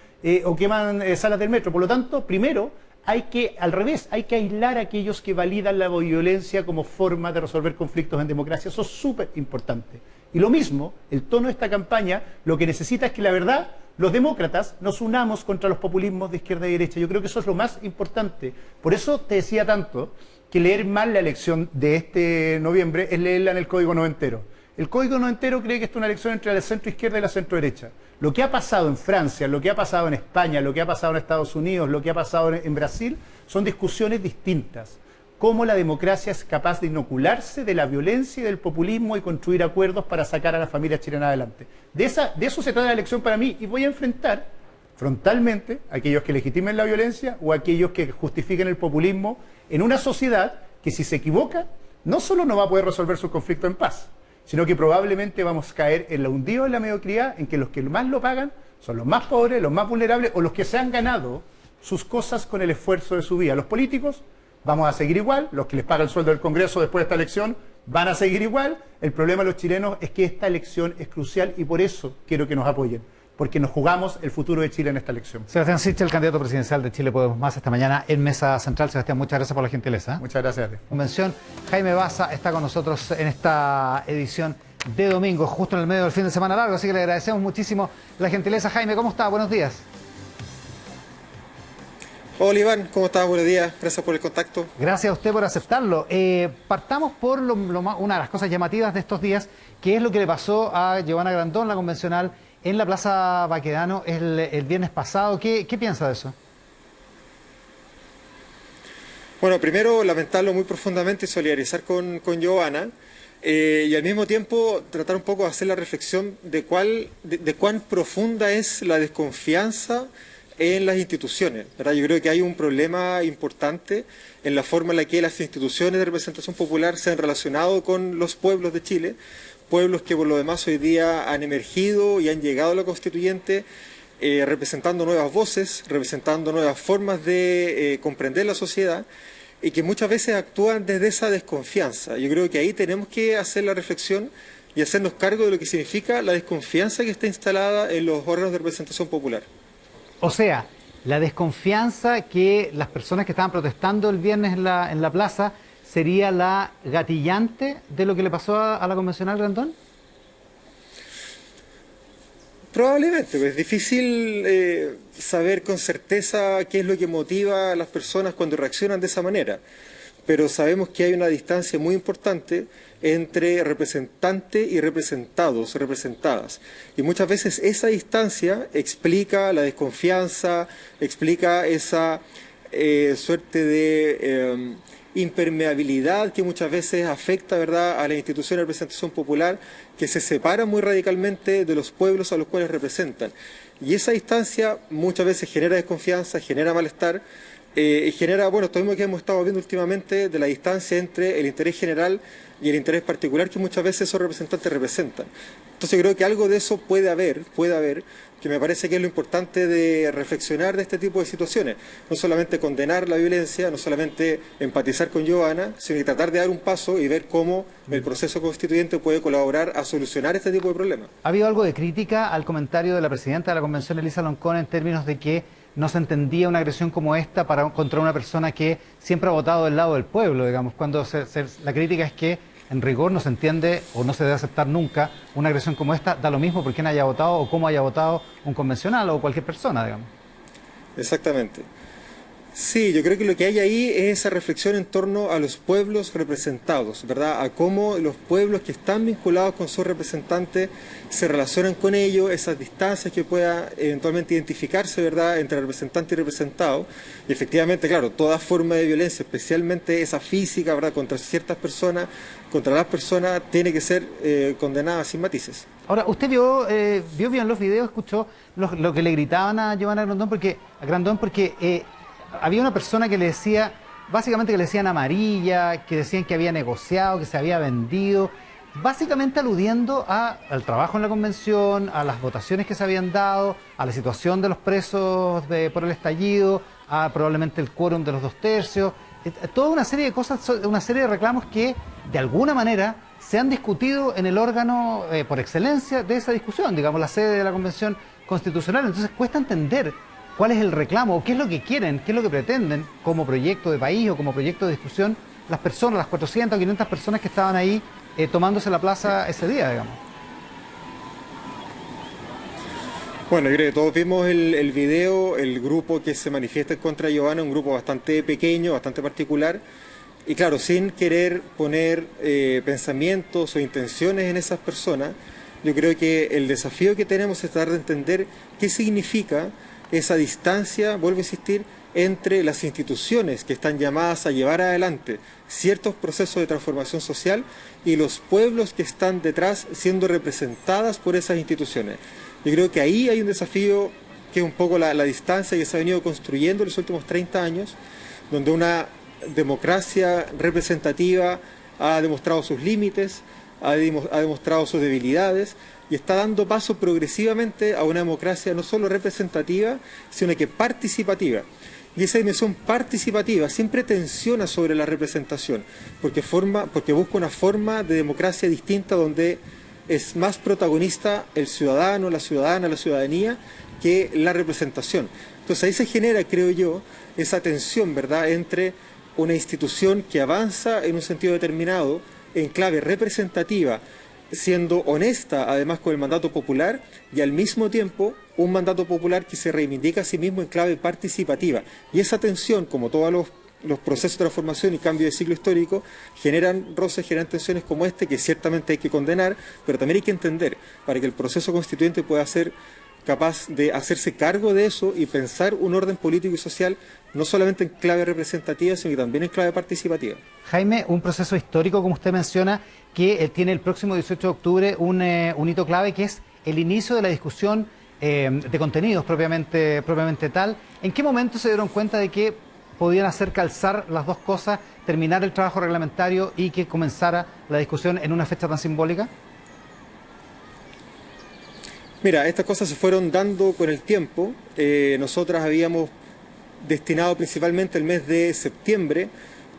salas del metro. Por lo tanto, primero, hay que aislar a aquellos que validan la violencia como forma de resolver conflictos en democracia. Eso es súper importante. Y lo mismo, el tono de esta campaña, lo que necesita es que la verdad, los demócratas nos unamos contra los populismos de izquierda y derecha. Yo creo que eso es lo más importante. Por eso te decía tanto que leer mal la elección de este noviembre es leerla en el Código Noventero. El código no entero cree que esta es una elección entre la centro izquierda y la centro derecha. Lo que ha pasado en Francia, lo que ha pasado en España, lo que ha pasado en Estados Unidos, lo que ha pasado en Brasil, son discusiones distintas. Cómo la democracia es capaz de inocularse de la violencia y del populismo y construir acuerdos para sacar a la familia chilena adelante. De eso se trata la elección para mí, y voy a enfrentar frontalmente a aquellos que legitimen la violencia o a aquellos que justifiquen el populismo en una sociedad que, si se equivoca, no solo no va a poder resolver su conflicto en paz, sino que probablemente vamos a caer en lo hundido en la mediocridad, en que los que más lo pagan son los más pobres, los más vulnerables o los que se han ganado sus cosas con el esfuerzo de su vida. Los políticos vamos a seguir igual, los que les paga el sueldo del Congreso después de esta elección van a seguir igual. El problema de los chilenos es que esta elección es crucial y por eso quiero que nos apoyen, porque nos jugamos el futuro de Chile en esta elección. Sebastián Sichel, candidato presidencial de Chile Podemos Más, esta mañana en Mesa Central. Sebastián, muchas gracias por la gentileza. Muchas gracias a ti. Convención. Jaime Baza está con nosotros en esta edición de domingo, justo en el medio del fin de semana largo, así que le agradecemos muchísimo la gentileza. Jaime, ¿cómo está? Buenos días. Hola Iván, ¿cómo estás? Buenos días, gracias por el contacto. Gracias a usted por aceptarlo. Partamos por una de las cosas llamativas de estos días, que es lo que le pasó a Giovanna Grandón, la convencional, en la Plaza Baquedano el viernes pasado. ¿Qué piensa de eso? Bueno, primero lamentarlo muy profundamente y solidarizar con Giovanna, y al mismo tiempo tratar un poco de hacer la reflexión de cuán profunda es la desconfianza en las instituciones, ¿verdad? Yo creo que hay un problema importante en la forma en la que las instituciones de representación popular se han relacionado con los pueblos de Chile, pueblos que por lo demás hoy día han emergido y han llegado a la constituyente representando nuevas voces, representando nuevas formas de comprender la sociedad y que muchas veces actúan desde esa desconfianza. Yo creo que ahí tenemos que hacer la reflexión y hacernos cargo de lo que significa la desconfianza que está instalada en los órganos de representación popular. O sea, la desconfianza que las personas que estaban protestando el viernes en la plaza sería la gatillante de lo que le pasó a la convencional Grandón. Probablemente, pues es difícil saber con certeza qué es lo que motiva a las personas cuando reaccionan de esa manera, pero sabemos que hay una distancia muy importante entre representante y representados, representadas. Y muchas veces esa distancia explica la desconfianza, explica esa suerte de impermeabilidad que muchas veces afecta, ¿verdad?, a la institución de representación popular, que se separa muy radicalmente de los pueblos a los cuales representan. Y esa distancia muchas veces genera desconfianza, genera malestar, genera, bueno, esto mismo que hemos estado viendo últimamente de la distancia entre el interés general y el interés particular que muchas veces esos representantes representan. Entonces creo que algo de eso puede haber, que me parece que es lo importante de reflexionar de este tipo de situaciones. No solamente condenar la violencia, no solamente empatizar con Giovanna, sino que tratar de dar un paso y ver cómo el proceso constituyente puede colaborar a solucionar este tipo de problemas. ¿Ha habido algo de crítica al comentario de la presidenta de la Convención, Elisa Loncón, en términos de que no se entendía una agresión como esta contra una persona que siempre ha votado del lado del pueblo, digamos, cuando la crítica es que en rigor no se entiende o no se debe aceptar nunca una agresión como esta, da lo mismo por quién haya votado o cómo haya votado un convencional o cualquier persona, digamos? Exactamente. Sí, yo creo que lo que hay ahí es esa reflexión en torno a los pueblos representados, ¿verdad? A cómo los pueblos que están vinculados con sus representantes se relacionan con ellos, esas distancias que pueda eventualmente identificarse, ¿verdad?, entre representante y representado. Y efectivamente, claro, toda forma de violencia, especialmente esa física, ¿verdad?, contra ciertas personas, contra las personas, tiene que ser condenada sin matices. Ahora, usted vio bien los videos, escuchó lo que le gritaban a Giovanna Grandón porque había una persona que le decía, básicamente que le decían amarilla, que decían que había negociado, que se había vendido, básicamente aludiendo al trabajo en la convención, a las votaciones que se habían dado, a la situación de los presos por el estallido, a probablemente el quórum de los 2/3, toda una serie de cosas, una serie de reclamos que de alguna manera se han discutido en el órgano por excelencia de esa discusión, digamos, la sede de la Convención Constitucional. Entonces cuesta entender cuál es el reclamo, qué es lo que quieren, qué es lo que pretenden como proyecto de país o como proyecto de discusión las personas, las 400 o 500 personas que estaban ahí tomándose la plaza ese día, digamos. Bueno, yo creo que todos vimos el video, el grupo que se manifiesta contra Giovanna, un grupo bastante pequeño, bastante particular, y claro, sin querer poner pensamientos o intenciones en esas personas, yo creo que el desafío que tenemos es tratar de entender qué significa esa distancia, vuelvo a insistir, entre las instituciones que están llamadas a llevar adelante ciertos procesos de transformación social y los pueblos que están detrás siendo representadas por esas instituciones. Yo creo que ahí hay un desafío que es un poco la distancia que se ha venido construyendo en los últimos 30 años, donde una democracia representativa ha demostrado sus límites, ha demostrado sus debilidades y está dando paso progresivamente a una democracia no solo representativa, sino que participativa. Y esa dimensión participativa siempre tensiona sobre la representación, porque busca una forma de democracia distinta donde es más protagonista el ciudadano, la ciudadana, la ciudadanía, que la representación. Entonces ahí se genera, creo yo, esa tensión, ¿verdad?, entre una institución que avanza en un sentido determinado, en clave representativa, siendo honesta además con el mandato popular, y al mismo tiempo un mandato popular que se reivindica a sí mismo en clave participativa. Y esa tensión, como todos los procesos de transformación y cambio de ciclo histórico, generan roces, generan tensiones como este, que ciertamente hay que condenar, pero también hay que entender, para que el proceso constituyente pueda ser capaz de hacerse cargo de eso y pensar un orden político y social no solamente en clave representativa, sino que también en clave participativa. Jaime, un proceso histórico, como usted menciona, que tiene el próximo 18 de octubre un hito clave, que es el inicio de la discusión de contenidos propiamente tal. ¿En qué momento se dieron cuenta de que podían hacer calzar las dos cosas, terminar el trabajo reglamentario y que comenzara la discusión en una fecha tan simbólica? Mira, estas cosas se fueron dando con el tiempo. Nosotras habíamos destinado principalmente el mes de septiembre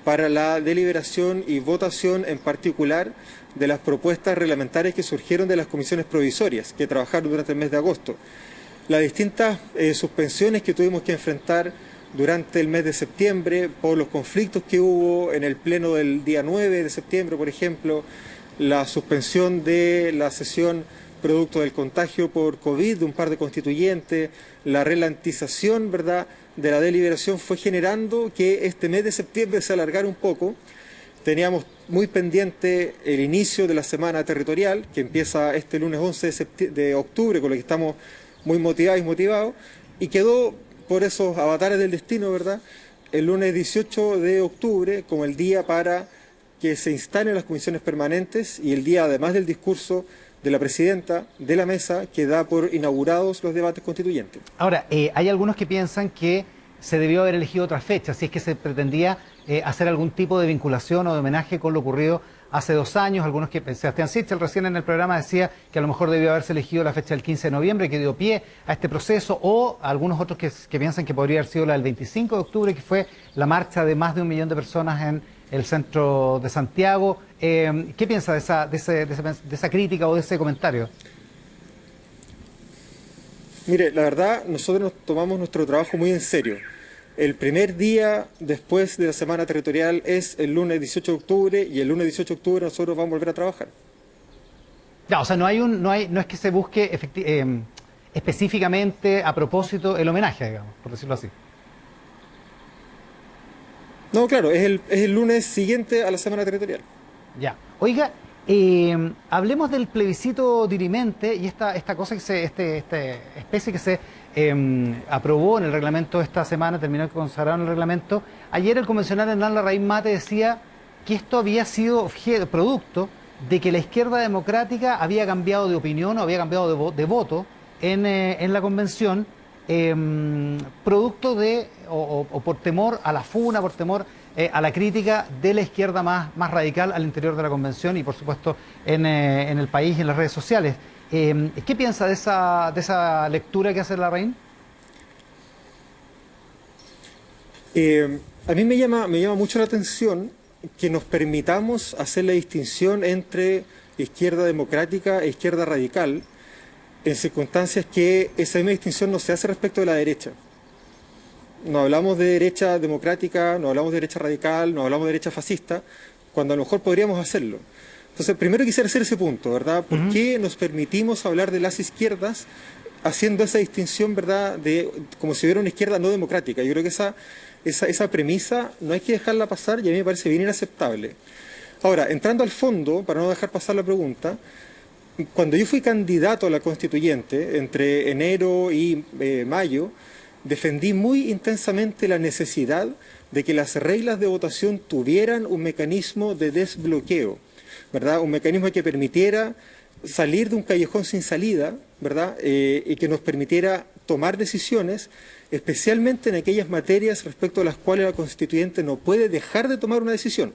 para la deliberación y votación en particular de las propuestas reglamentarias que surgieron de las comisiones provisorias que trabajaron durante el mes de agosto. Las distintas suspensiones que tuvimos que enfrentar durante el mes de septiembre por los conflictos que hubo en el pleno del día 9 de septiembre, por ejemplo, la suspensión de la sesión producto del contagio por COVID de un par de constituyentes, la ralentización, ¿verdad?, de la deliberación fue generando que este mes de septiembre se alargara un poco. Teníamos muy pendiente el inicio de la semana territorial, que empieza este lunes 11 de octubre, con lo que estamos muy motivados y motivados, y quedó por esos avatares del destino, ¿verdad?, el lunes 18 de octubre como el día para que se instalen las comisiones permanentes y el día, además del discurso de la presidenta de la mesa, que da por inaugurados los debates constituyentes. Ahora, hay algunos que piensan que se debió haber elegido otra fecha, si es que se pretendía hacer algún tipo de vinculación o de homenaje con lo ocurrido hace 2 años. Algunos que, Sebastián Sichel recién en el programa decía que a lo mejor debió haberse elegido la fecha del 15 de noviembre, que dio pie a este proceso, o algunos otros que piensan que podría haber sido la del 25 de octubre, que fue la marcha de más de 1 millón de personas en el centro de Santiago. ¿Qué piensa de esa crítica o de ese comentario? Mire, la verdad, nosotros nos tomamos nuestro trabajo muy en serio. El primer día después de la semana territorial es el lunes 18 de octubre y el lunes 18 de octubre nosotros vamos a volver a trabajar. Ya, o sea, no es que se busque específicamente a propósito el homenaje, digamos, por decirlo así. No, claro, es el lunes siguiente a la semana territorial. Ya. Oiga, hablemos del plebiscito dirimente y esta cosa que especie que se aprobó en el reglamento esta semana, terminó consagrado en el reglamento. Ayer el convencional Hernán Larraín Mate decía que esto había sido producto de que la izquierda democrática había cambiado de opinión o había cambiado de voto en la convención, producto de, o por temor a la funa, por temor a la crítica de la izquierda más radical al interior de la convención y por supuesto en el país y en las redes sociales. ¿Qué piensa de esa lectura que hace Larraín? A mí me llama mucho la atención que nos permitamos hacer la distinción entre izquierda democrática e izquierda radical en circunstancias que esa misma distinción no se hace respecto de la derecha. No hablamos de derecha democrática, no hablamos de derecha radical, no hablamos de derecha fascista, cuando a lo mejor podríamos hacerlo. Entonces, primero quisiera hacer ese punto, ¿verdad? ¿Por qué nos permitimos hablar de las izquierdas haciendo esa distinción, ¿verdad?, de como si hubiera una izquierda no democrática? Yo creo que esa esa premisa no hay que dejarla pasar y a mí me parece bien inaceptable. Ahora, entrando al fondo, para no dejar pasar la pregunta, cuando yo fui candidato a la constituyente, entre enero y mayo, defendí muy intensamente la necesidad de que las reglas de votación tuvieran un mecanismo de desbloqueo, ¿verdad? Un mecanismo que permitiera salir de un callejón sin salida, ¿verdad? Y que nos permitiera tomar decisiones, especialmente en aquellas materias respecto a las cuales la constituyente no puede dejar de tomar una decisión.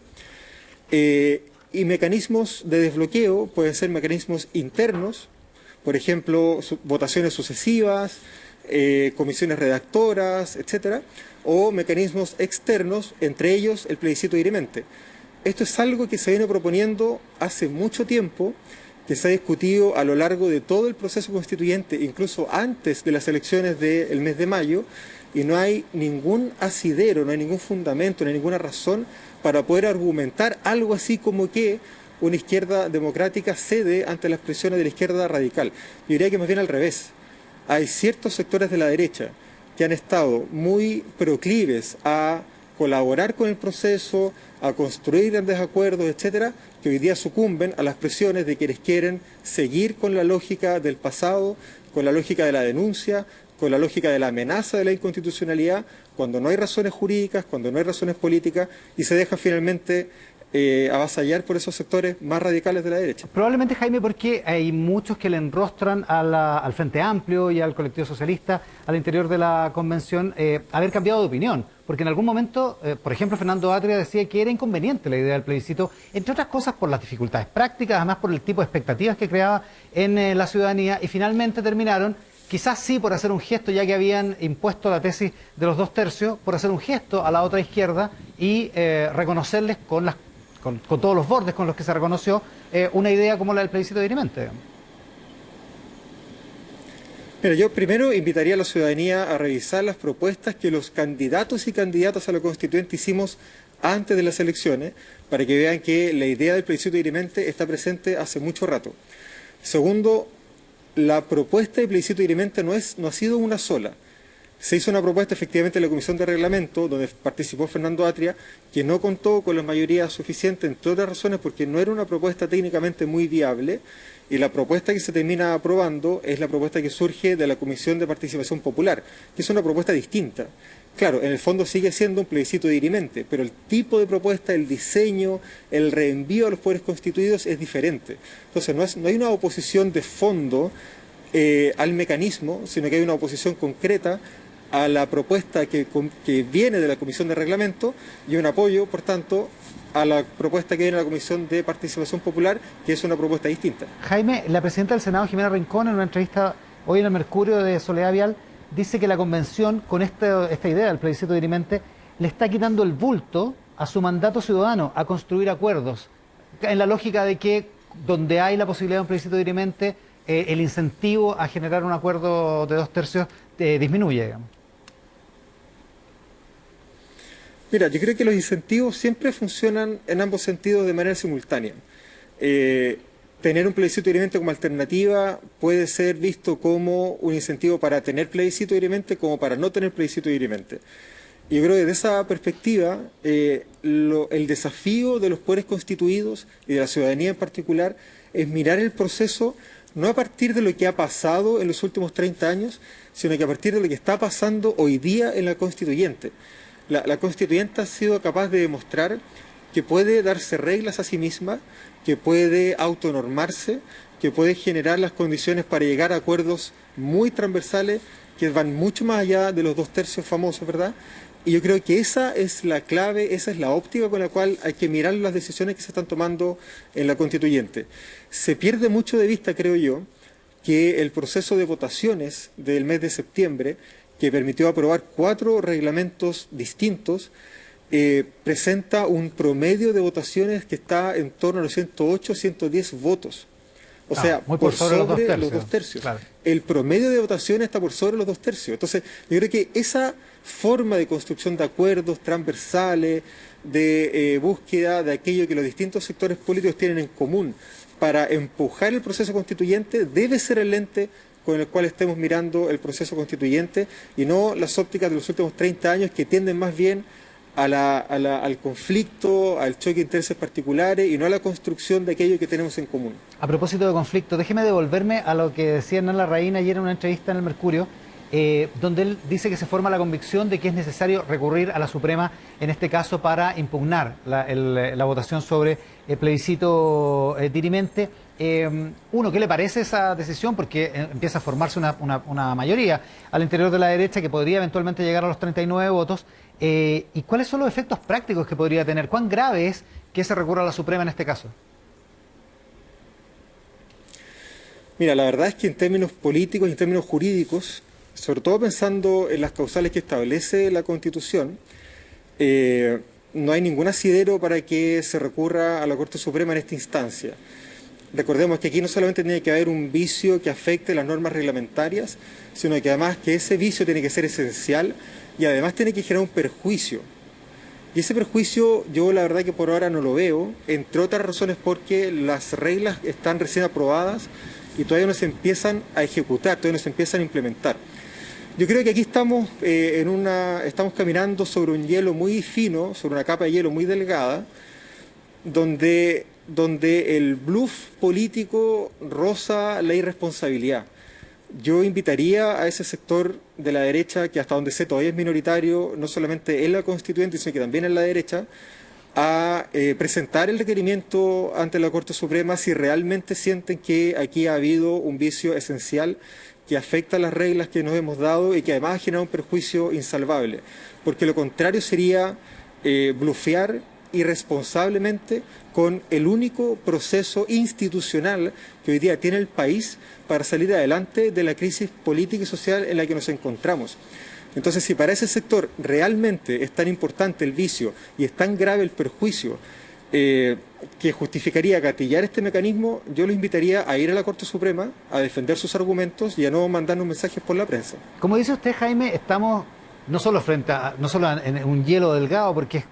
Y mecanismos de desbloqueo pueden ser mecanismos internos, por ejemplo, votaciones sucesivas, comisiones redactoras, etcétera, o mecanismos externos, entre ellos el plebiscito dirimente. Esto es algo que se viene proponiendo hace mucho tiempo, que se ha discutido a lo largo de todo el proceso constituyente, incluso antes de las elecciones del mes de mayo, y no hay ningún asidero, no hay ningún fundamento, no hay ninguna razón para poder argumentar algo así como que una izquierda democrática cede ante las presiones de la izquierda radical. Yo diría que más bien al revés. Hay ciertos sectores de la derecha que han estado muy proclives a colaborar con el proceso, a construir grandes acuerdos, etcétera, que hoy día sucumben a las presiones de quienes quieren seguir con la lógica del pasado, con la lógica de la denuncia, con la lógica de la amenaza de la inconstitucionalidad, cuando no hay razones jurídicas, cuando no hay razones políticas, y se deja finalmente avasallar por esos sectores más radicales de la derecha. Probablemente, Jaime, porque hay muchos que le enrostran al Frente Amplio y al colectivo socialista al interior de la convención haber cambiado de opinión. Porque en algún momento, por ejemplo, Fernando Atria decía que era inconveniente la idea del plebiscito, entre otras cosas por las dificultades prácticas, además por el tipo de expectativas que creaba en la ciudadanía, y finalmente terminaron, quizás sí por hacer un gesto, ya que habían impuesto la tesis de los 2/3, por hacer un gesto a la otra izquierda y reconocerles con todos los bordes con los que se reconoció una idea como la del plebiscito dirimente. Mira, yo primero invitaría a la ciudadanía a revisar las propuestas que los candidatos y candidatas a la constituyente hicimos antes de las elecciones, para que vean que la idea del plebiscito dirimente está presente hace mucho rato. Segundo, la propuesta de plebiscito dirimente no ha sido una sola. Se hizo una propuesta efectivamente en la Comisión de Reglamento, donde participó Fernando Atria, que no contó con la mayoría suficiente, entre otras razones porque no era una propuesta técnicamente muy viable, y la propuesta que se termina aprobando es la propuesta que surge de la Comisión de Participación Popular, que es una propuesta distinta. Claro, en el fondo sigue siendo un plebiscito dirimente, pero el tipo de propuesta, el diseño, el reenvío a los poderes constituidos es diferente. Entonces no hay una oposición de fondo al mecanismo, sino que hay una oposición concreta a la propuesta que viene de la Comisión de Reglamento y un apoyo, por tanto, a la propuesta que viene de la Comisión de Participación Popular, que es una propuesta distinta. Jaime, la presidenta del Senado, Jimena Rincón, en una entrevista hoy en el Mercurio de Soledad Vial, dice que la convención, con esta idea del plebiscito dirimente, le está quitando el bulto a su mandato ciudadano, a construir acuerdos, en la lógica de que donde hay la posibilidad de un plebiscito dirimente, el incentivo a generar un acuerdo de 2/3 disminuye, digamos. Mira, yo creo que los incentivos siempre funcionan en ambos sentidos de manera simultánea. Tener un plebiscito dirimente como alternativa puede ser visto como un incentivo para tener plebiscito dirimente como para no tener plebiscito dirimente. Yo creo que desde esa perspectiva el desafío de los poderes constituidos y de la ciudadanía en particular es mirar el proceso no a partir de lo que ha pasado en los últimos 30 años, sino que a partir de lo que está pasando hoy día en la constituyente. La constituyente ha sido capaz de demostrar que puede darse reglas a sí misma, que puede autonormarse, que puede generar las condiciones para llegar a acuerdos muy transversales que van mucho más allá de los 2/3 famosos, ¿verdad? Y yo creo que esa es la clave, esa es la óptica con la cual hay que mirar las decisiones que se están tomando en la constituyente. Se pierde mucho de vista, creo yo, que el proceso de votaciones del mes de septiembre, que permitió aprobar 4 reglamentos distintos, presenta un promedio de votaciones que está en torno a los 108, 110 votos. O sea, por sobre los 2/3. Claro. El promedio de votaciones está por sobre los 2/3. Entonces, yo creo que esa forma de construcción de acuerdos transversales, de búsqueda de aquello que los distintos sectores políticos tienen en común para empujar el proceso constituyente, debe ser el lente con el cual estemos mirando el proceso constituyente y no las ópticas de los últimos 30 años que tienden más bien al conflicto, al choque de intereses particulares y no a la construcción de aquello que tenemos en común. A propósito de conflicto, déjeme devolverme a lo que decía Hernán Larraín ayer en una entrevista en El Mercurio, donde él dice que se forma la convicción de que es necesario recurrir a la Suprema, en este caso para impugnar la votación sobre el plebiscito dirimente. Uno, ¿qué le parece esa decisión? Porque empieza a formarse una mayoría al interior de la derecha que podría eventualmente llegar a los 39 votos. ¿Y cuáles son los efectos prácticos que podría tener? ¿Cuán grave es que se recurra a la Suprema en este caso? Mira, la verdad es que en términos políticos y en términos jurídicos, sobre todo pensando en las causales que establece la Constitución, no hay ningún asidero para que se recurra a la Corte Suprema en esta instancia. Recordemos que aquí no solamente tiene que haber un vicio que afecte las normas reglamentarias, sino que además que ese vicio tiene que ser esencial y además tiene que generar un perjuicio. Y ese perjuicio yo la verdad que por ahora no lo veo, entre otras razones porque las reglas están recién aprobadas y todavía no se empiezan a ejecutar, todavía no se empiezan a implementar. Yo creo que aquí estamos estamos caminando sobre un hielo muy fino, sobre una capa de hielo muy delgada, donde el bluff político roza la irresponsabilidad. Yo invitaría a ese sector de la derecha, que hasta donde sé todavía es minoritario, no solamente en la Constituyente, sino que también en la derecha, a presentar el requerimiento ante la Corte Suprema si realmente sienten que aquí ha habido un vicio esencial que afecta las reglas que nos hemos dado y que además ha generado un perjuicio insalvable. Porque lo contrario sería blufear irresponsablemente con el único proceso institucional que hoy día tiene el país para salir adelante de la crisis política y social en la que nos encontramos. Entonces, si para ese sector realmente es tan importante el vicio y es tan grave el perjuicio que justificaría gatillar este mecanismo, yo lo invitaría a ir a la Corte Suprema a defender sus argumentos y a no mandarnos mensajes por la prensa. Como dice usted, Jaime, estamos no solo en un hielo delgado, porque es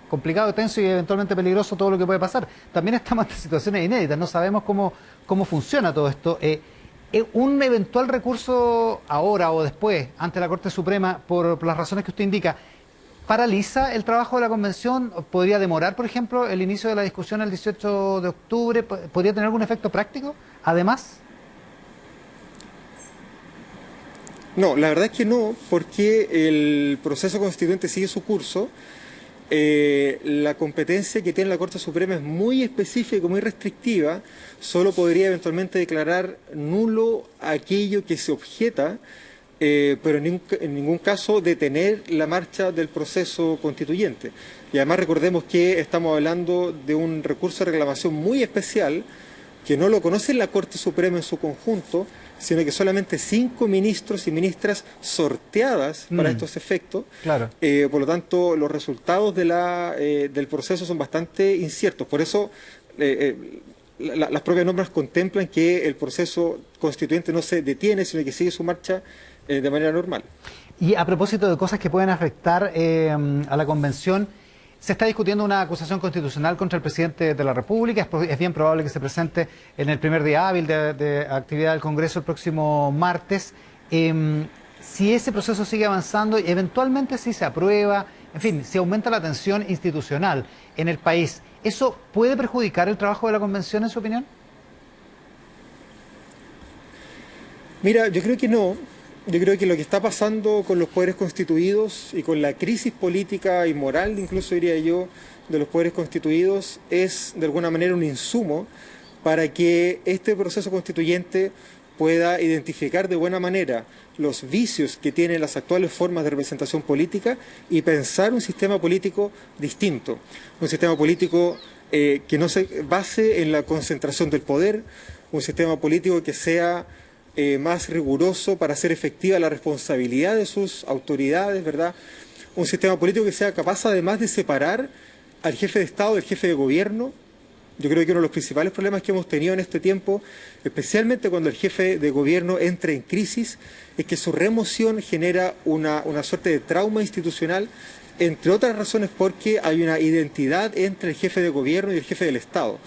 complicado, tenso y eventualmente peligroso todo lo que puede pasar. También estamos ante situaciones inéditas, no sabemos cómo funciona todo esto. Un eventual recurso ahora o después ante la Corte Suprema, por las razones que usted indica, ¿paraliza el trabajo de la Convención? ¿Podría demorar, por ejemplo, el inicio de la discusión el 18 de octubre? ¿Podría tener algún efecto práctico, además? No, la verdad es que no, porque el proceso constituyente sigue su curso. La competencia que tiene la Corte Suprema es muy específica y muy restrictiva. Solo podría eventualmente declarar nulo aquello que se objeta, pero en ningún caso detener la marcha del proceso constituyente. Y además recordemos que estamos hablando de un recurso de reclamación muy especial que no lo conoce la Corte Suprema en su conjunto, sino que solamente 5 ministros y ministras sorteadas para estos efectos. Claro. Por lo tanto, los resultados del proceso son bastante inciertos. Por eso, las propias normas contemplan que el proceso constituyente no se detiene, sino que sigue su marcha de manera normal. Y a propósito de cosas que pueden afectar a la Convención, se está discutiendo una acusación constitucional contra el presidente de la República. Es bien probable que se presente en el primer día hábil de actividad del Congreso el próximo martes. Si ese proceso sigue avanzando y eventualmente si se aprueba, en fin, si aumenta la tensión institucional en el país, ¿eso puede perjudicar el trabajo de la Convención, en su opinión? Mira, yo creo que no. Yo creo que lo que está pasando con los poderes constituidos y con la crisis política y moral, incluso diría yo, de los poderes constituidos, es de alguna manera un insumo para que este proceso constituyente pueda identificar de buena manera los vicios que tienen las actuales formas de representación política y pensar un sistema político distinto. Un sistema político que no se base en la concentración del poder, un sistema político que sea más riguroso para hacer efectiva la responsabilidad de sus autoridades, ¿verdad? Un sistema político que sea capaz además de separar al jefe de Estado del jefe de gobierno. Yo creo que uno de los principales problemas que hemos tenido en este tiempo, especialmente cuando el jefe de gobierno entra en crisis, es que su remoción genera una suerte de trauma institucional, entre otras razones porque hay una identidad entre el jefe de gobierno y el jefe del Estado.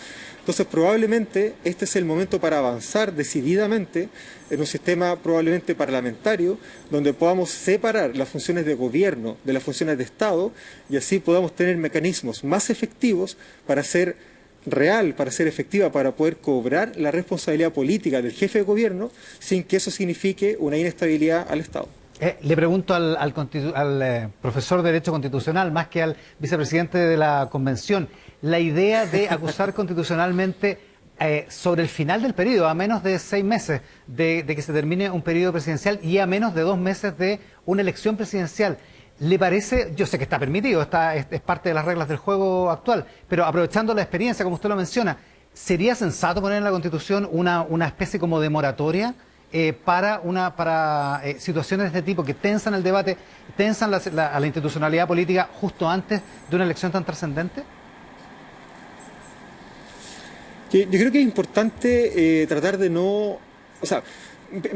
Entonces, probablemente este es el momento para avanzar decididamente en un sistema probablemente parlamentario, donde podamos separar las funciones de gobierno de las funciones de Estado y así podamos tener mecanismos más efectivos para ser real, para ser efectiva, para poder cobrar la responsabilidad política del jefe de gobierno sin que eso signifique una inestabilidad al Estado. Le pregunto al profesor de Derecho Constitucional, más que al vicepresidente de la Convención, la idea de acusar constitucionalmente sobre el final del periodo, a menos de 6 meses de que se termine un periodo presidencial y a menos de 2 meses de una elección presidencial, ¿le parece? Yo sé que está permitido, es parte de las reglas del juego actual, pero aprovechando la experiencia, como usted lo menciona, ¿sería sensato poner en la Constitución una especie como de moratoria para situaciones de este tipo que tensan el debate, tensan a la institucionalidad política justo antes de una elección tan trascendente? Yo creo que es importante tratar de no... O sea,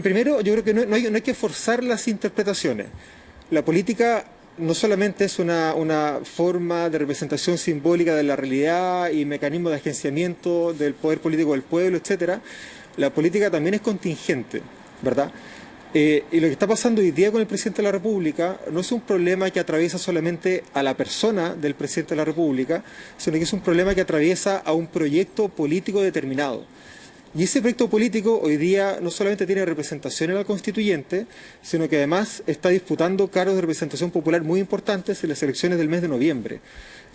primero yo creo que no hay que forzar las interpretaciones. La política no solamente es una forma de representación simbólica de la realidad y mecanismo de agenciamiento del poder político del pueblo, etcétera. La política también es contingente, ¿verdad? Y lo que está pasando hoy día con el presidente de la República no es un problema que atraviesa solamente a la persona del presidente de la República, sino que es un problema que atraviesa a un proyecto político determinado. Y ese proyecto político hoy día no solamente tiene representación en la constituyente, sino que además está disputando cargos de representación popular muy importantes en las elecciones del mes de noviembre.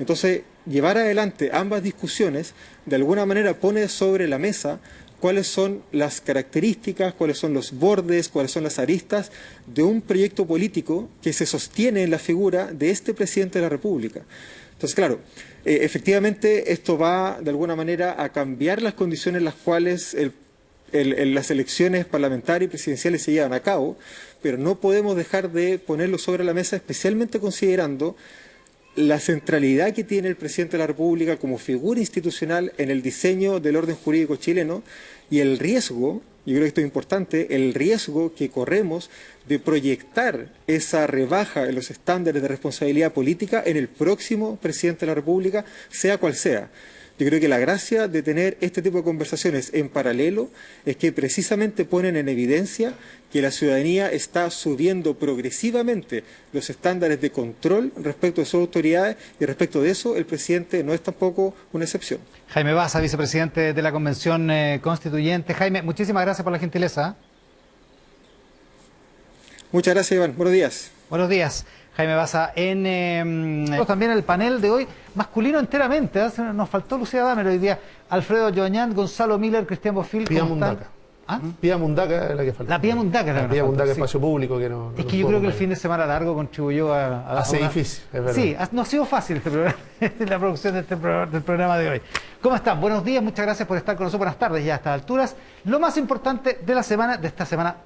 Entonces, llevar adelante ambas discusiones de alguna manera pone sobre la mesa cuáles son las características, cuáles son los bordes, cuáles son las aristas de un proyecto político que se sostiene en la figura de este presidente de la República. Entonces, claro, efectivamente esto va de alguna manera a cambiar las condiciones en las cuales las elecciones parlamentarias y presidenciales se llevan a cabo, pero no podemos dejar de ponerlo sobre la mesa, especialmente considerando la centralidad que tiene el presidente de la República como figura institucional en el diseño del orden jurídico chileno y el riesgo, yo creo que esto es importante, el riesgo que corremos de proyectar esa rebaja en los estándares de responsabilidad política en el próximo presidente de la República, sea cual sea. Yo creo que la gracia de tener este tipo de conversaciones en paralelo es que precisamente ponen en evidencia que la ciudadanía está subiendo progresivamente los estándares de control respecto de sus autoridades y respecto de eso el presidente no es tampoco una excepción. Jaime Baza, vicepresidente de la Convención Constituyente. Jaime, muchísimas gracias por la gentileza. Muchas gracias, Iván. Buenos días. Buenos días. Jaime Baza, también el panel de hoy, masculino enteramente, ¿eh? Nos faltó Lucía Damer hoy día, Alfredo Joañán, Gonzalo Miller, Cristian Bofil. Pía Mundaca. ¿Ah? Pía Mundaca es la que falta. La Pía Mundaca es la que Pía nos Mundaca, faltó, espacio público que no. Es que yo creo que el fin de semana largo contribuyó a hace difícil, es verdad. Sí, no ha sido fácil este programa, la producción de del programa de hoy. ¿Cómo están? Buenos días, muchas gracias por estar con nosotros. Buenas tardes ya a estas alturas. Lo más importante de la semana, de esta semana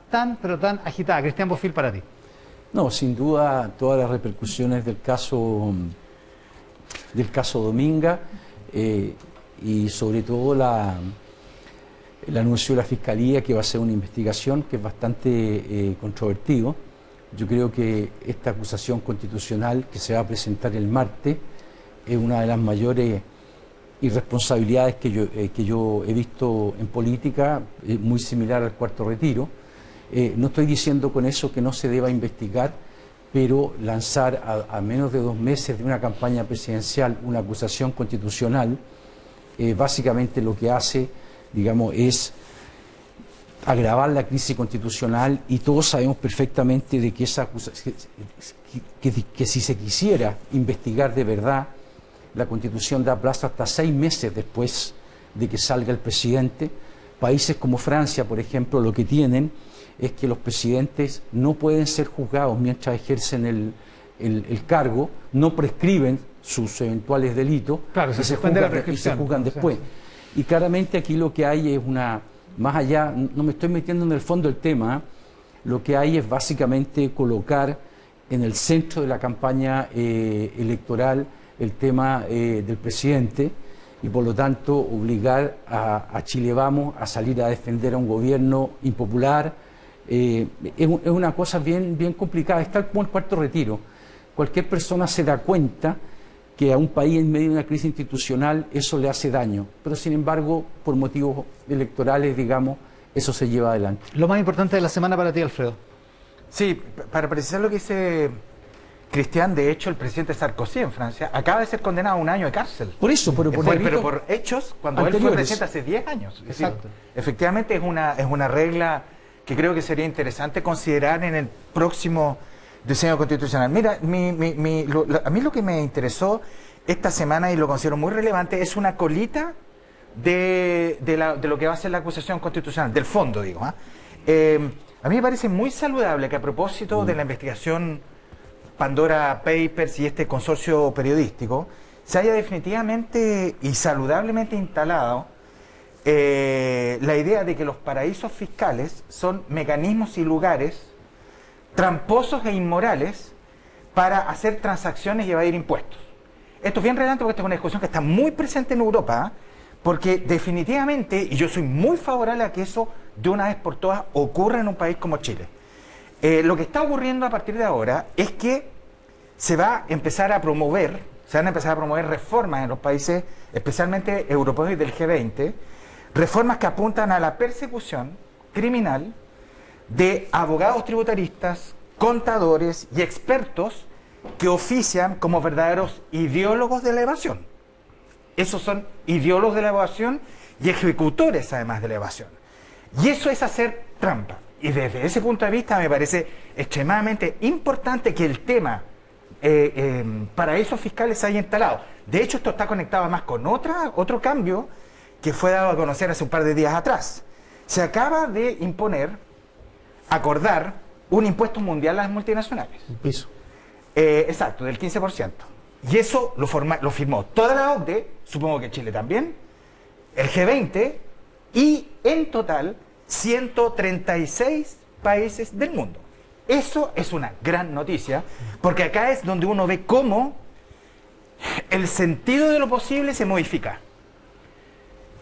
pero tan agitada. Cristian Bofil, para ti. No, sin duda todas las repercusiones del caso Dominga y sobre todo el anuncio de la Fiscalía que va a hacer una investigación que es bastante controvertido. Yo creo que esta acusación constitucional que se va a presentar el martes es una de las mayores irresponsabilidades que yo he visto en política, muy similar al Cuarto Retiro. No estoy diciendo con eso que no se deba investigar, pero lanzar a menos de 2 meses de una campaña presidencial una acusación constitucional, básicamente lo que hace, digamos, es agravar la crisis constitucional y todos sabemos perfectamente de que esa acusación, que si se quisiera investigar de verdad, la Constitución da plazo hasta 6 meses después de que salga el presidente. Países como Francia, por ejemplo, lo que tienen es que los presidentes no pueden ser juzgados mientras ejercen el cargo, no prescriben sus eventuales delitos, claro, y se juzgan después. Y claramente aquí lo que hay es más allá, no me estoy metiendo en el fondo del tema, lo que hay es básicamente colocar en el centro de la campaña electoral el tema del presidente y por lo tanto obligar a Chile Vamos a salir a defender a un gobierno impopular. Es una cosa bien complicada, es tal como el Cuarto Retiro. Cualquier persona se da cuenta que a un país en medio de una crisis institucional eso le hace daño, pero sin embargo, por motivos electorales, digamos, eso se lleva adelante. Lo más importante de la semana para ti, Alfredo. Sí, para precisar lo que dice Cristian, de hecho, el presidente Sarkozy en Francia acaba de ser condenado a 1 año de cárcel. Por eso, pero Pero por hechos, cuando él fue anteriores. presidente hace 10 años. Es decir, Exacto. efectivamente es una regla que creo que sería interesante considerar en el próximo diseño constitucional. Mira, a mí lo que me interesó esta semana, y lo considero muy relevante, es una colita de lo que va a ser la acusación constitucional, del fondo, digo. A mí me parece muy saludable que a propósito de la investigación Pandora Papers y este consorcio periodístico, se haya definitivamente y saludablemente instalado la idea de que los paraísos fiscales son mecanismos y lugares tramposos e inmorales para hacer transacciones y evadir impuestos. Esto es bien relevante porque esta es una discusión que está muy presente en Europa, porque definitivamente, y yo soy muy favorable a que eso de una vez por todas ocurra en un país como Chile. Lo que está ocurriendo a partir de ahora es que se van a empezar a promover reformas en los países, especialmente europeos y del G20, reformas que apuntan a la persecución criminal de abogados tributaristas, contadores y expertos que ofician como verdaderos ideólogos de la evasión. Esos son ideólogos de la evasión y ejecutores además de la evasión. Y eso es hacer trampa. Y desde ese punto de vista me parece extremadamente importante que el tema paraísos fiscales se haya instalado. De hecho, esto está conectado además con otro cambio que fue dado a conocer hace un par de días atrás. Se acaba de acordar un impuesto mundial a las multinacionales. Un piso. Exacto, del 15%. Y eso lo firmó toda la OCDE, supongo que Chile también, el G20 y en total 136 países del mundo. Eso es una gran noticia, porque acá es donde uno ve cómo el sentido de lo posible se modifica.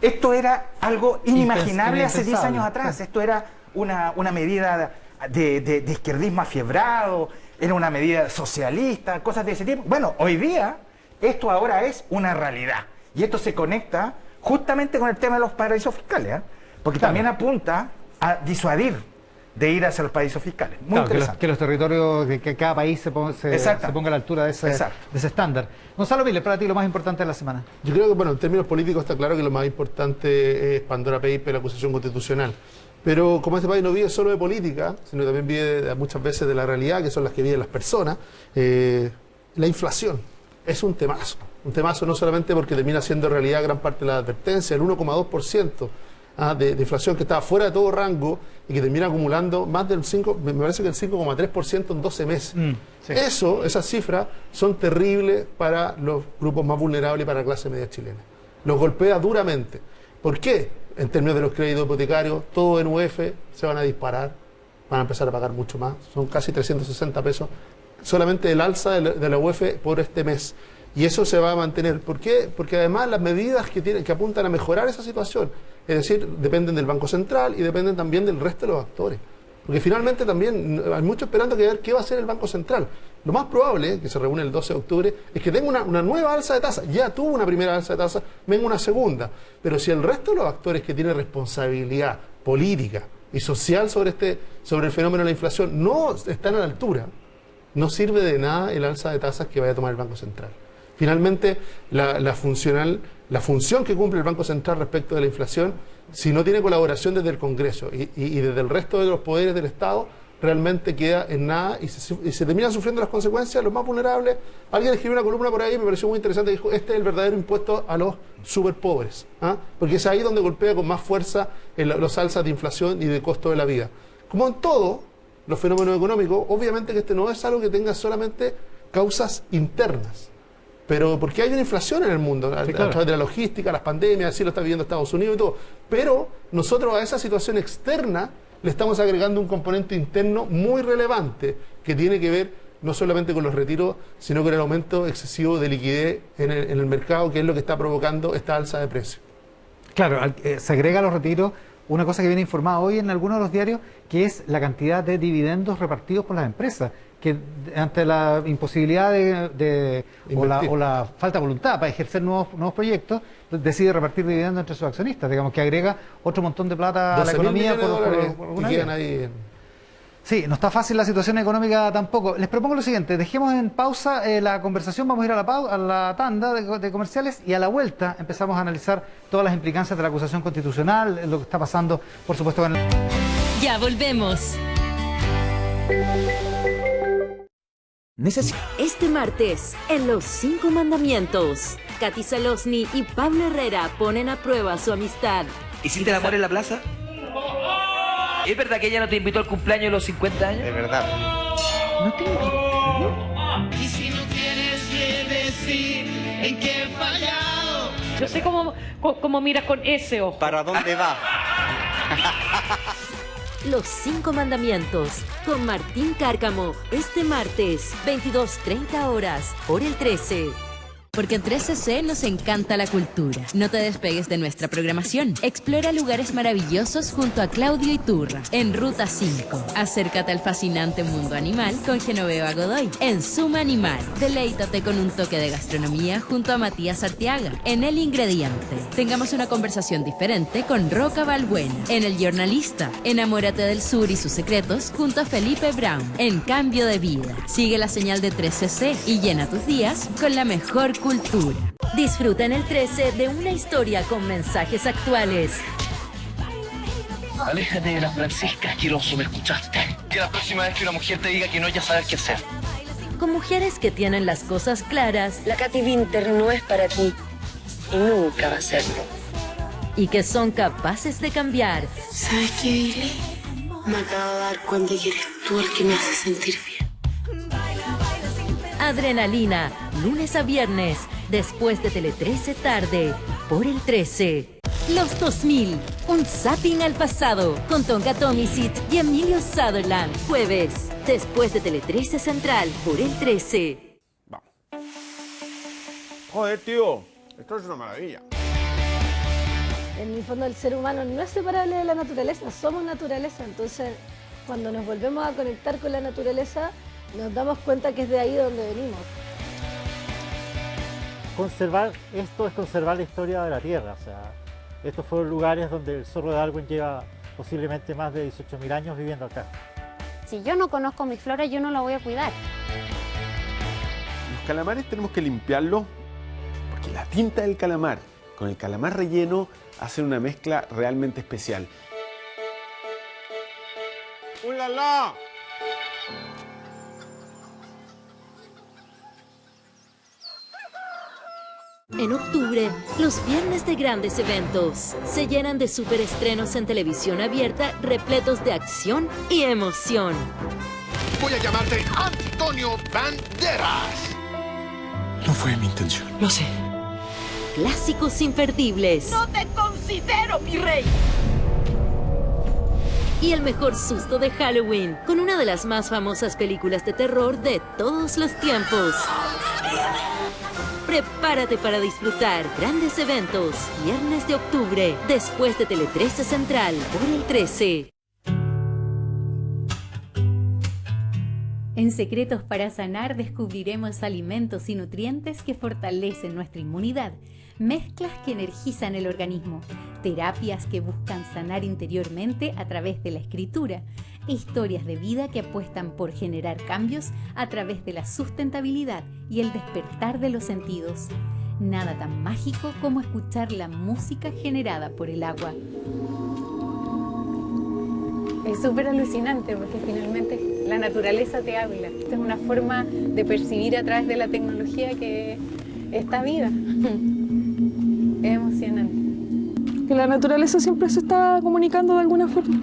Esto era algo inimaginable hace 10 años atrás. Esto era una medida de izquierdismo afiebrado, era una medida socialista, cosas de ese tipo. Bueno, hoy día esto ahora es una realidad. Y esto se conecta justamente con el tema de los paraísos fiscales, porque también apunta a disuadir de ir hacia los paraísos fiscales. Muy interesante. Que los territorios, que cada país se ponga a la altura de ese estándar. Gonzalo Miller, para ti lo más importante de la semana. Yo creo que, bueno, en términos políticos está claro que lo más importante es Pandora Papers, la acusación constitucional. Pero como este país no vive solo de política, sino también vive muchas veces de la realidad, que son las que viven las personas, la inflación es un temazo. Un temazo no solamente porque termina siendo realidad gran parte de la advertencia, el 1,2% de inflación que estaba fuera de todo rango y que termina acumulando más del 5, me parece que el 5,3% en 12 meses. Sí. Esas cifras son terribles para los grupos más vulnerables y para la clase media chilena. Los golpea duramente. ¿Por qué? En términos de los créditos hipotecarios, todo en UF se van a disparar, van a empezar a pagar mucho más, son casi 360 pesos solamente el alza de la UF por este mes. Y eso se va a mantener. ¿Por qué? Porque además las medidas que apuntan a mejorar esa situación, es decir, dependen del Banco Central y dependen también del resto de los actores. Porque finalmente también hay mucho esperando que ver qué va a hacer el Banco Central. Lo más probable, que se reúne el 12 de octubre, es que tenga una nueva alza de tasa. Ya tuvo una primera alza de tasa, venga una segunda. Pero si el resto de los actores que tienen responsabilidad política y social sobre el fenómeno de la inflación no están a la altura, no sirve de nada el alza de tasas que vaya a tomar el Banco Central. Finalmente, la función que cumple el Banco Central respecto de la inflación, si no tiene colaboración desde el Congreso y desde el resto de los poderes del Estado, realmente queda en nada y se terminan sufriendo las consecuencias los más vulnerables. Alguien escribió una columna por ahí, me pareció muy interesante, dijo, este es el verdadero impuesto a los superpobres, porque es ahí donde golpea con más fuerza los alzas de inflación y de costo de la vida. Como en todo los fenómenos económicos, obviamente que este no es algo que tenga solamente causas internas, pero porque hay una inflación en el mundo, a través de la logística, las pandemias, así lo está viviendo Estados Unidos y todo. Pero nosotros a esa situación externa le estamos agregando un componente interno muy relevante que tiene que ver no solamente con los retiros, sino con el aumento excesivo de liquidez en el mercado, que es lo que está provocando esta alza de precios. Claro, se agrega a los retiros una cosa que viene informada hoy en algunos de los diarios, que es la cantidad de dividendos repartidos por las empresas. que ante la imposibilidad o la falta de voluntad para ejercer nuevos proyectos, decide repartir dividendos entre sus accionistas, digamos que agrega otro montón de plata a la economía por alguna vía. Sí, no está fácil la situación económica tampoco. Les propongo lo siguiente, dejemos en pausa la conversación, vamos a ir a la tanda de comerciales y a la vuelta empezamos a analizar todas las implicancias de la acusación constitucional, lo que está pasando, por supuesto, con el... Ya volvemos. Este martes, en Los 5 Mandamientos, Katy Salosny y Pablo Herrera ponen a prueba su amistad. ¿Hiciste el amor en la plaza? ¿Es verdad que ella no te invitó al cumpleaños de los 50 años? Es verdad. ¿No te invitó? Y si no tienes que decir en qué he fallado. Yo sé cómo miras con ese ojo. ¿Para dónde va? Los 5 Mandamientos, con Martín Cárcamo, este martes, 22:30 horas, por el 13. Porque en 13C nos encanta la cultura. No te despegues de nuestra programación. Explora lugares maravillosos junto a Claudio Iturra en Ruta 5. Acércate al fascinante mundo animal con Genoveva Godoy en Suma Animal. Deleítate con un toque de gastronomía junto a Matías Arteaga en El Ingrediente. Tengamos una conversación diferente con Roca Balbuena en El Jornalista. Enamórate del sur y sus secretos junto a Felipe Brown en Cambio de Vida. Sigue la señal de 13C y llena tus días con la mejor cultura. Disfruta en el 13 de una historia con mensajes actuales. Aléjate de la Francisca Asqueroso, ¿me escuchaste? Que la próxima vez que una mujer te diga que no, ya sabes qué hacer. Con mujeres que tienen las cosas claras. La Katy Winter no es para ti y nunca va a serlo. Y que son capaces de cambiar. ¿Sabes qué, Billy? Me acabo de dar cuenta que eres tú el que me hace sentir bien. Adrenalina, lunes a viernes, después de Tele 13 tarde, por el 13. Los 2000, un zapping al pasado, con Tonka Tomisic y Emilio Sutherland, jueves, después de Tele 13 Central, por el 13. Vamos. Joder, tío, esto es una maravilla. En el fondo el ser humano no es separable de la naturaleza, somos naturaleza, entonces cuando nos volvemos a conectar con la naturaleza, nos damos cuenta que es de ahí donde venimos. Conservar esto es conservar la historia de la Tierra. O sea, estos fueron lugares donde el zorro de Darwin lleva posiblemente más de 18.000 años viviendo acá. Si yo no conozco mi flora, yo no la voy a cuidar. Los calamares tenemos que limpiarlos porque la tinta del calamar con el calamar relleno hacen una mezcla realmente especial. ¡Ulala! En octubre, los viernes de grandes eventos se llenan de superestrenos en televisión abierta repletos de acción y emoción. Voy a llamarte Antonio Banderas. No fue mi intención. Lo sé. Clásicos imperdibles. No te considero mi rey. Y el mejor susto de Halloween, con una de las más famosas películas de terror de todos los tiempos. Prepárate para disfrutar grandes eventos, viernes de octubre, después de Tele 13 Central, por el 13. En Secretos para Sanar descubriremos alimentos y nutrientes que fortalecen nuestra inmunidad, mezclas que energizan el organismo, terapias que buscan sanar interiormente a través de la escritura, historias de vida que apuestan por generar cambios a través de la sustentabilidad y el despertar de los sentidos. Nada tan mágico como escuchar la música generada por el agua. Es súper alucinante porque finalmente la naturaleza te habla. Esta es una forma de percibir a través de la tecnología que está viva. Es emocionante. Que la naturaleza siempre se está comunicando de alguna forma.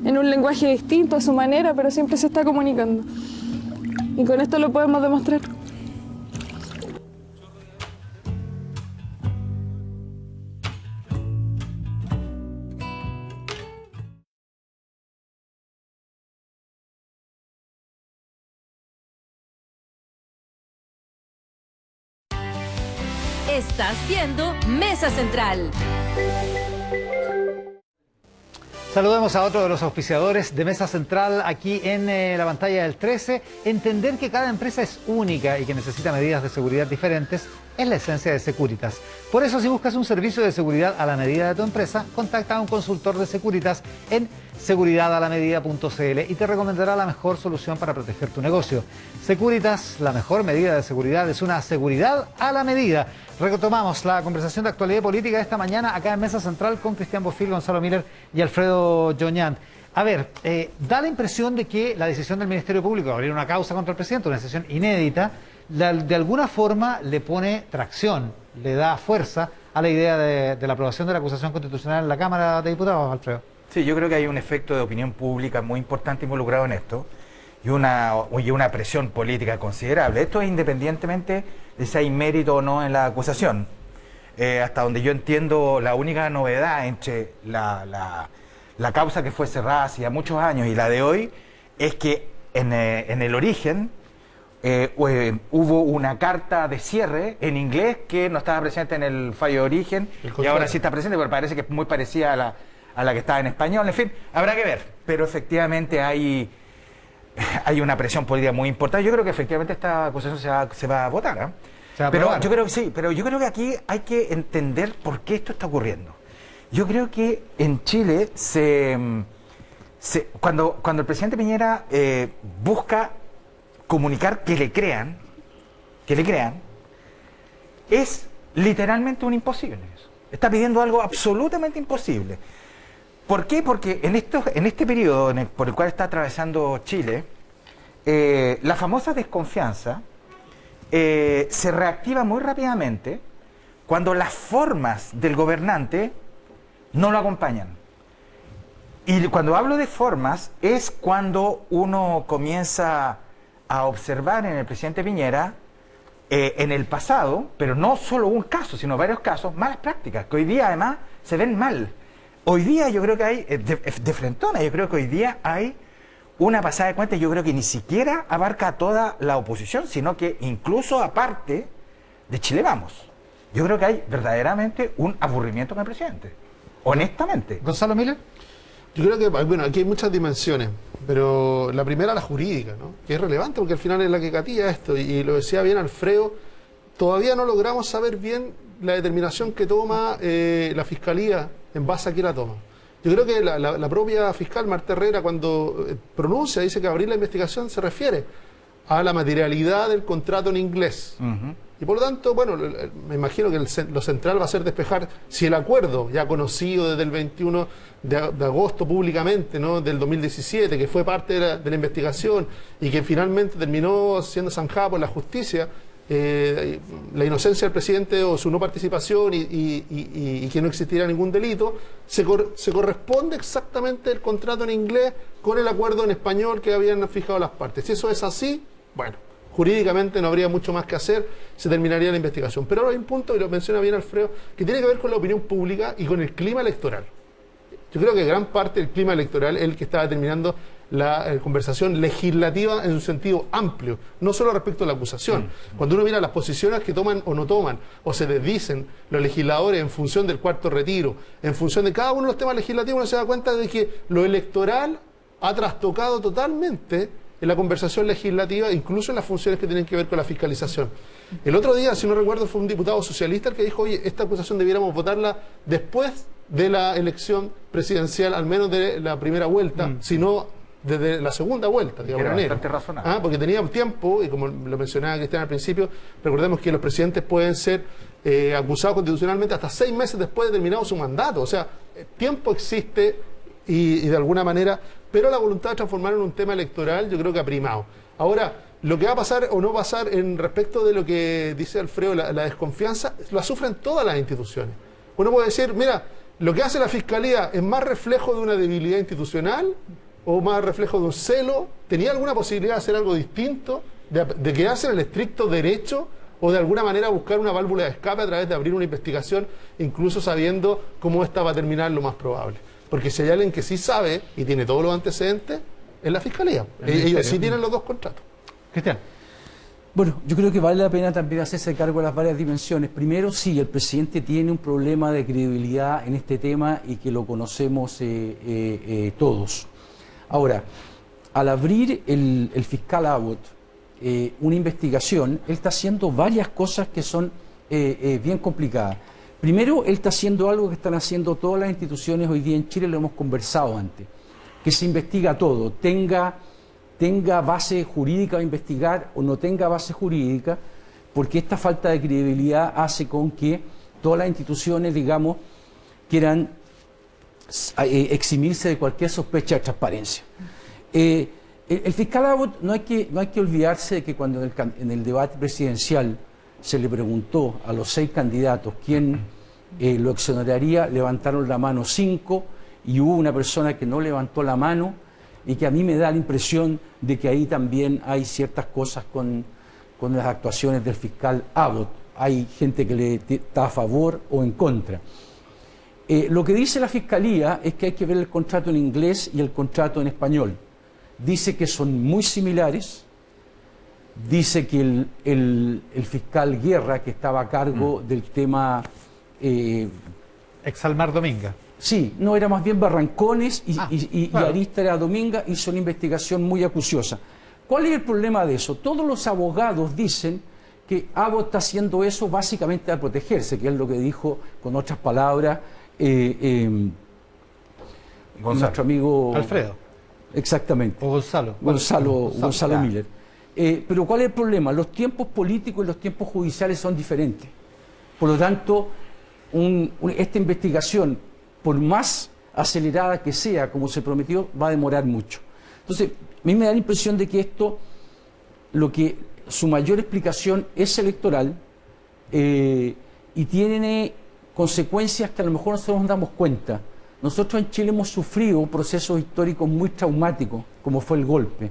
En un lenguaje distinto, a su manera, pero siempre se está comunicando. Y con esto lo podemos demostrar. Estás viendo Mesa Central. Saludemos a otro de los auspiciadores de Mesa Central aquí en la pantalla del 13. Entender que cada empresa es única y que necesita medidas de seguridad diferentes es la esencia de Securitas. Por eso, si buscas un servicio de seguridad a la medida de tu empresa, contacta a un consultor de Securitas en seguridadalamedida.cl y te recomendará la mejor solución para proteger tu negocio. Securitas, la mejor medida de seguridad es una seguridad a la medida. Retomamos la conversación de actualidad política de esta mañana acá en Mesa Central con Cristian Bofill, Gonzalo Miller y Alfredo Joñán. A ver, da la impresión de que la decisión del Ministerio Público de abrir una causa contra el presidente, una decisión inédita, de alguna forma le pone tracción, le da fuerza a la idea de la aprobación de la acusación constitucional en la Cámara de Diputados, Alfredo. Sí, yo creo que hay un efecto de opinión pública muy importante involucrado en esto y una presión política considerable. Esto es independientemente de si hay mérito o no en la acusación. Hasta donde yo entiendo, la única novedad entre la causa que fue cerrada hace ya muchos años y la de hoy es que en el origen hubo una carta de cierre en inglés que no estaba presente en el fallo de origen y ahora sí está presente, pero parece que es muy parecida a la que estaba en español. En fin, habrá que ver, pero efectivamente hay una presión política muy importante. Yo creo que efectivamente esta acusación se va a votar, ¿eh? Pero yo creo que sí, pero yo creo que aquí hay que entender por qué esto está ocurriendo. Yo creo que en Chile cuando el presidente Piñera busca comunicar que le crean, es literalmente un imposible. Está pidiendo algo absolutamente imposible. ¿Por qué? Porque en este periodo por el cual está atravesando Chile, la famosa desconfianza se reactiva muy rápidamente cuando las formas del gobernante no lo acompañan. Y cuando hablo de formas es cuando uno comienza a observar en el presidente Piñera en el pasado, pero no solo un caso, sino varios casos, malas prácticas, que hoy día además se ven mal. Hoy día yo creo que hay, de frentona, yo creo que hoy día hay una pasada de cuentas, yo creo que ni siquiera abarca a toda la oposición, sino que incluso aparte de Chile Vamos. Yo creo que hay verdaderamente un aburrimiento con el presidente, honestamente. Gonzalo Miller. Yo creo que, bueno, aquí hay muchas dimensiones, pero la primera, la jurídica, ¿no? Que es relevante porque al final es la que gatilla esto, y lo decía bien Alfredo, todavía no logramos saber bien la determinación que toma la Fiscalía en base a qué la toma. Yo creo que la propia fiscal Marta Herrera, cuando pronuncia, dice que abrir la investigación se refiere a la materialidad del contrato en inglés. Y por lo tanto, bueno, me imagino que lo central va a ser despejar si el acuerdo, ya conocido desde el 21 de agosto públicamente, ¿no?, del 2017, que fue parte de la investigación y que finalmente terminó siendo zanjada por la justicia, la inocencia del presidente o su no participación y que no existiera ningún delito, se corresponde exactamente el contrato en inglés con el acuerdo en español que habían fijado las partes. Si eso es así, bueno, jurídicamente no habría mucho más que hacer, se terminaría la investigación. Pero ahora hay un punto, y lo menciona bien Alfredo, que tiene que ver con la opinión pública y con el clima electoral. Yo creo que gran parte del clima electoral es el que está determinando la conversación legislativa en un sentido amplio, no solo respecto a la acusación. Cuando uno mira las posiciones que toman o no toman, o se desdicen los legisladores en función del cuarto retiro, en función de cada uno de los temas legislativos, uno se da cuenta de que lo electoral ha trastocado totalmente en la conversación legislativa, incluso en las funciones que tienen que ver con la fiscalización. El otro día, si no recuerdo, fue un diputado socialista el que dijo, oye, esta acusación debiéramos votarla después de la elección presidencial, al menos de la primera vuelta, sino desde la segunda vuelta, digamos. Era bastante razonable. Porque teníamos tiempo, y como lo mencionaba Cristian al principio, recordemos que los presidentes pueden ser acusados constitucionalmente hasta 6 meses después de terminado su mandato. O sea, tiempo existe y de alguna manera, pero la voluntad de transformarlo en un tema electoral yo creo que ha primado. Ahora, lo que va a pasar o no pasar en respecto de lo que dice Alfredo, la desconfianza, la sufren todas las instituciones. Uno puede decir, mira, lo que hace la Fiscalía es más reflejo de una debilidad institucional o más reflejo de un celo. ¿Tenía alguna posibilidad de hacer algo distinto? ¿De quedarse en el estricto derecho? ¿O de alguna manera buscar una válvula de escape a través de abrir una investigación, incluso sabiendo cómo esta va a terminar lo más probable? Porque si hay alguien que sí sabe y tiene todos los antecedentes, es la Fiscalía. Ellos sí tienen los dos contratos. Cristian. Bueno, yo creo que vale la pena también hacerse cargo de las varias dimensiones. Primero, sí, el presidente tiene un problema de credibilidad en este tema y que lo conocemos todos. Ahora, al abrir el fiscal Abbott una investigación, él está haciendo varias cosas que son bien complicadas. Primero, él está haciendo algo que están haciendo todas las instituciones hoy día en Chile, lo hemos conversado antes, que se investiga todo, tenga base jurídica a investigar o no tenga base jurídica, porque esta falta de credibilidad hace con que todas las instituciones, digamos, quieran eximirse de cualquier sospecha de transparencia. El fiscal Abbott, no hay que olvidarse de que cuando en el debate presidencial se le preguntó a los 6 candidatos quién lo exoneraría, levantaron la mano 5 y hubo una persona que no levantó la mano, y que a mí me da la impresión de que ahí también hay ciertas cosas con las actuaciones del fiscal Abbott. Hay gente que le está a favor o en contra. Lo que dice la Fiscalía es que hay que ver el contrato en inglés y el contrato en español. Dice que son muy similares. Dice que el fiscal Guerra, que estaba a cargo del tema... Exalmar Dominga. Sí, no, era más bien Barrancones y claro. Arista era Dominga, hizo una investigación muy acuciosa. ¿Cuál es el problema de eso? Todos los abogados dicen que Abbott está haciendo eso básicamente a protegerse, que es lo que dijo, con otras palabras, nuestro amigo... Alfredo. Exactamente. O Gonzalo. Gonzalo Miller. Pero ¿cuál es el problema? Los tiempos políticos y los tiempos judiciales son diferentes. Por lo tanto, esta investigación, por más acelerada que sea, como se prometió, va a demorar mucho. Entonces, a mí me da la impresión de que esto, su mayor explicación es electoral y tiene consecuencias que a lo mejor nosotros nos damos cuenta. Nosotros en Chile hemos sufrido procesos históricos muy traumáticos, como fue el golpe.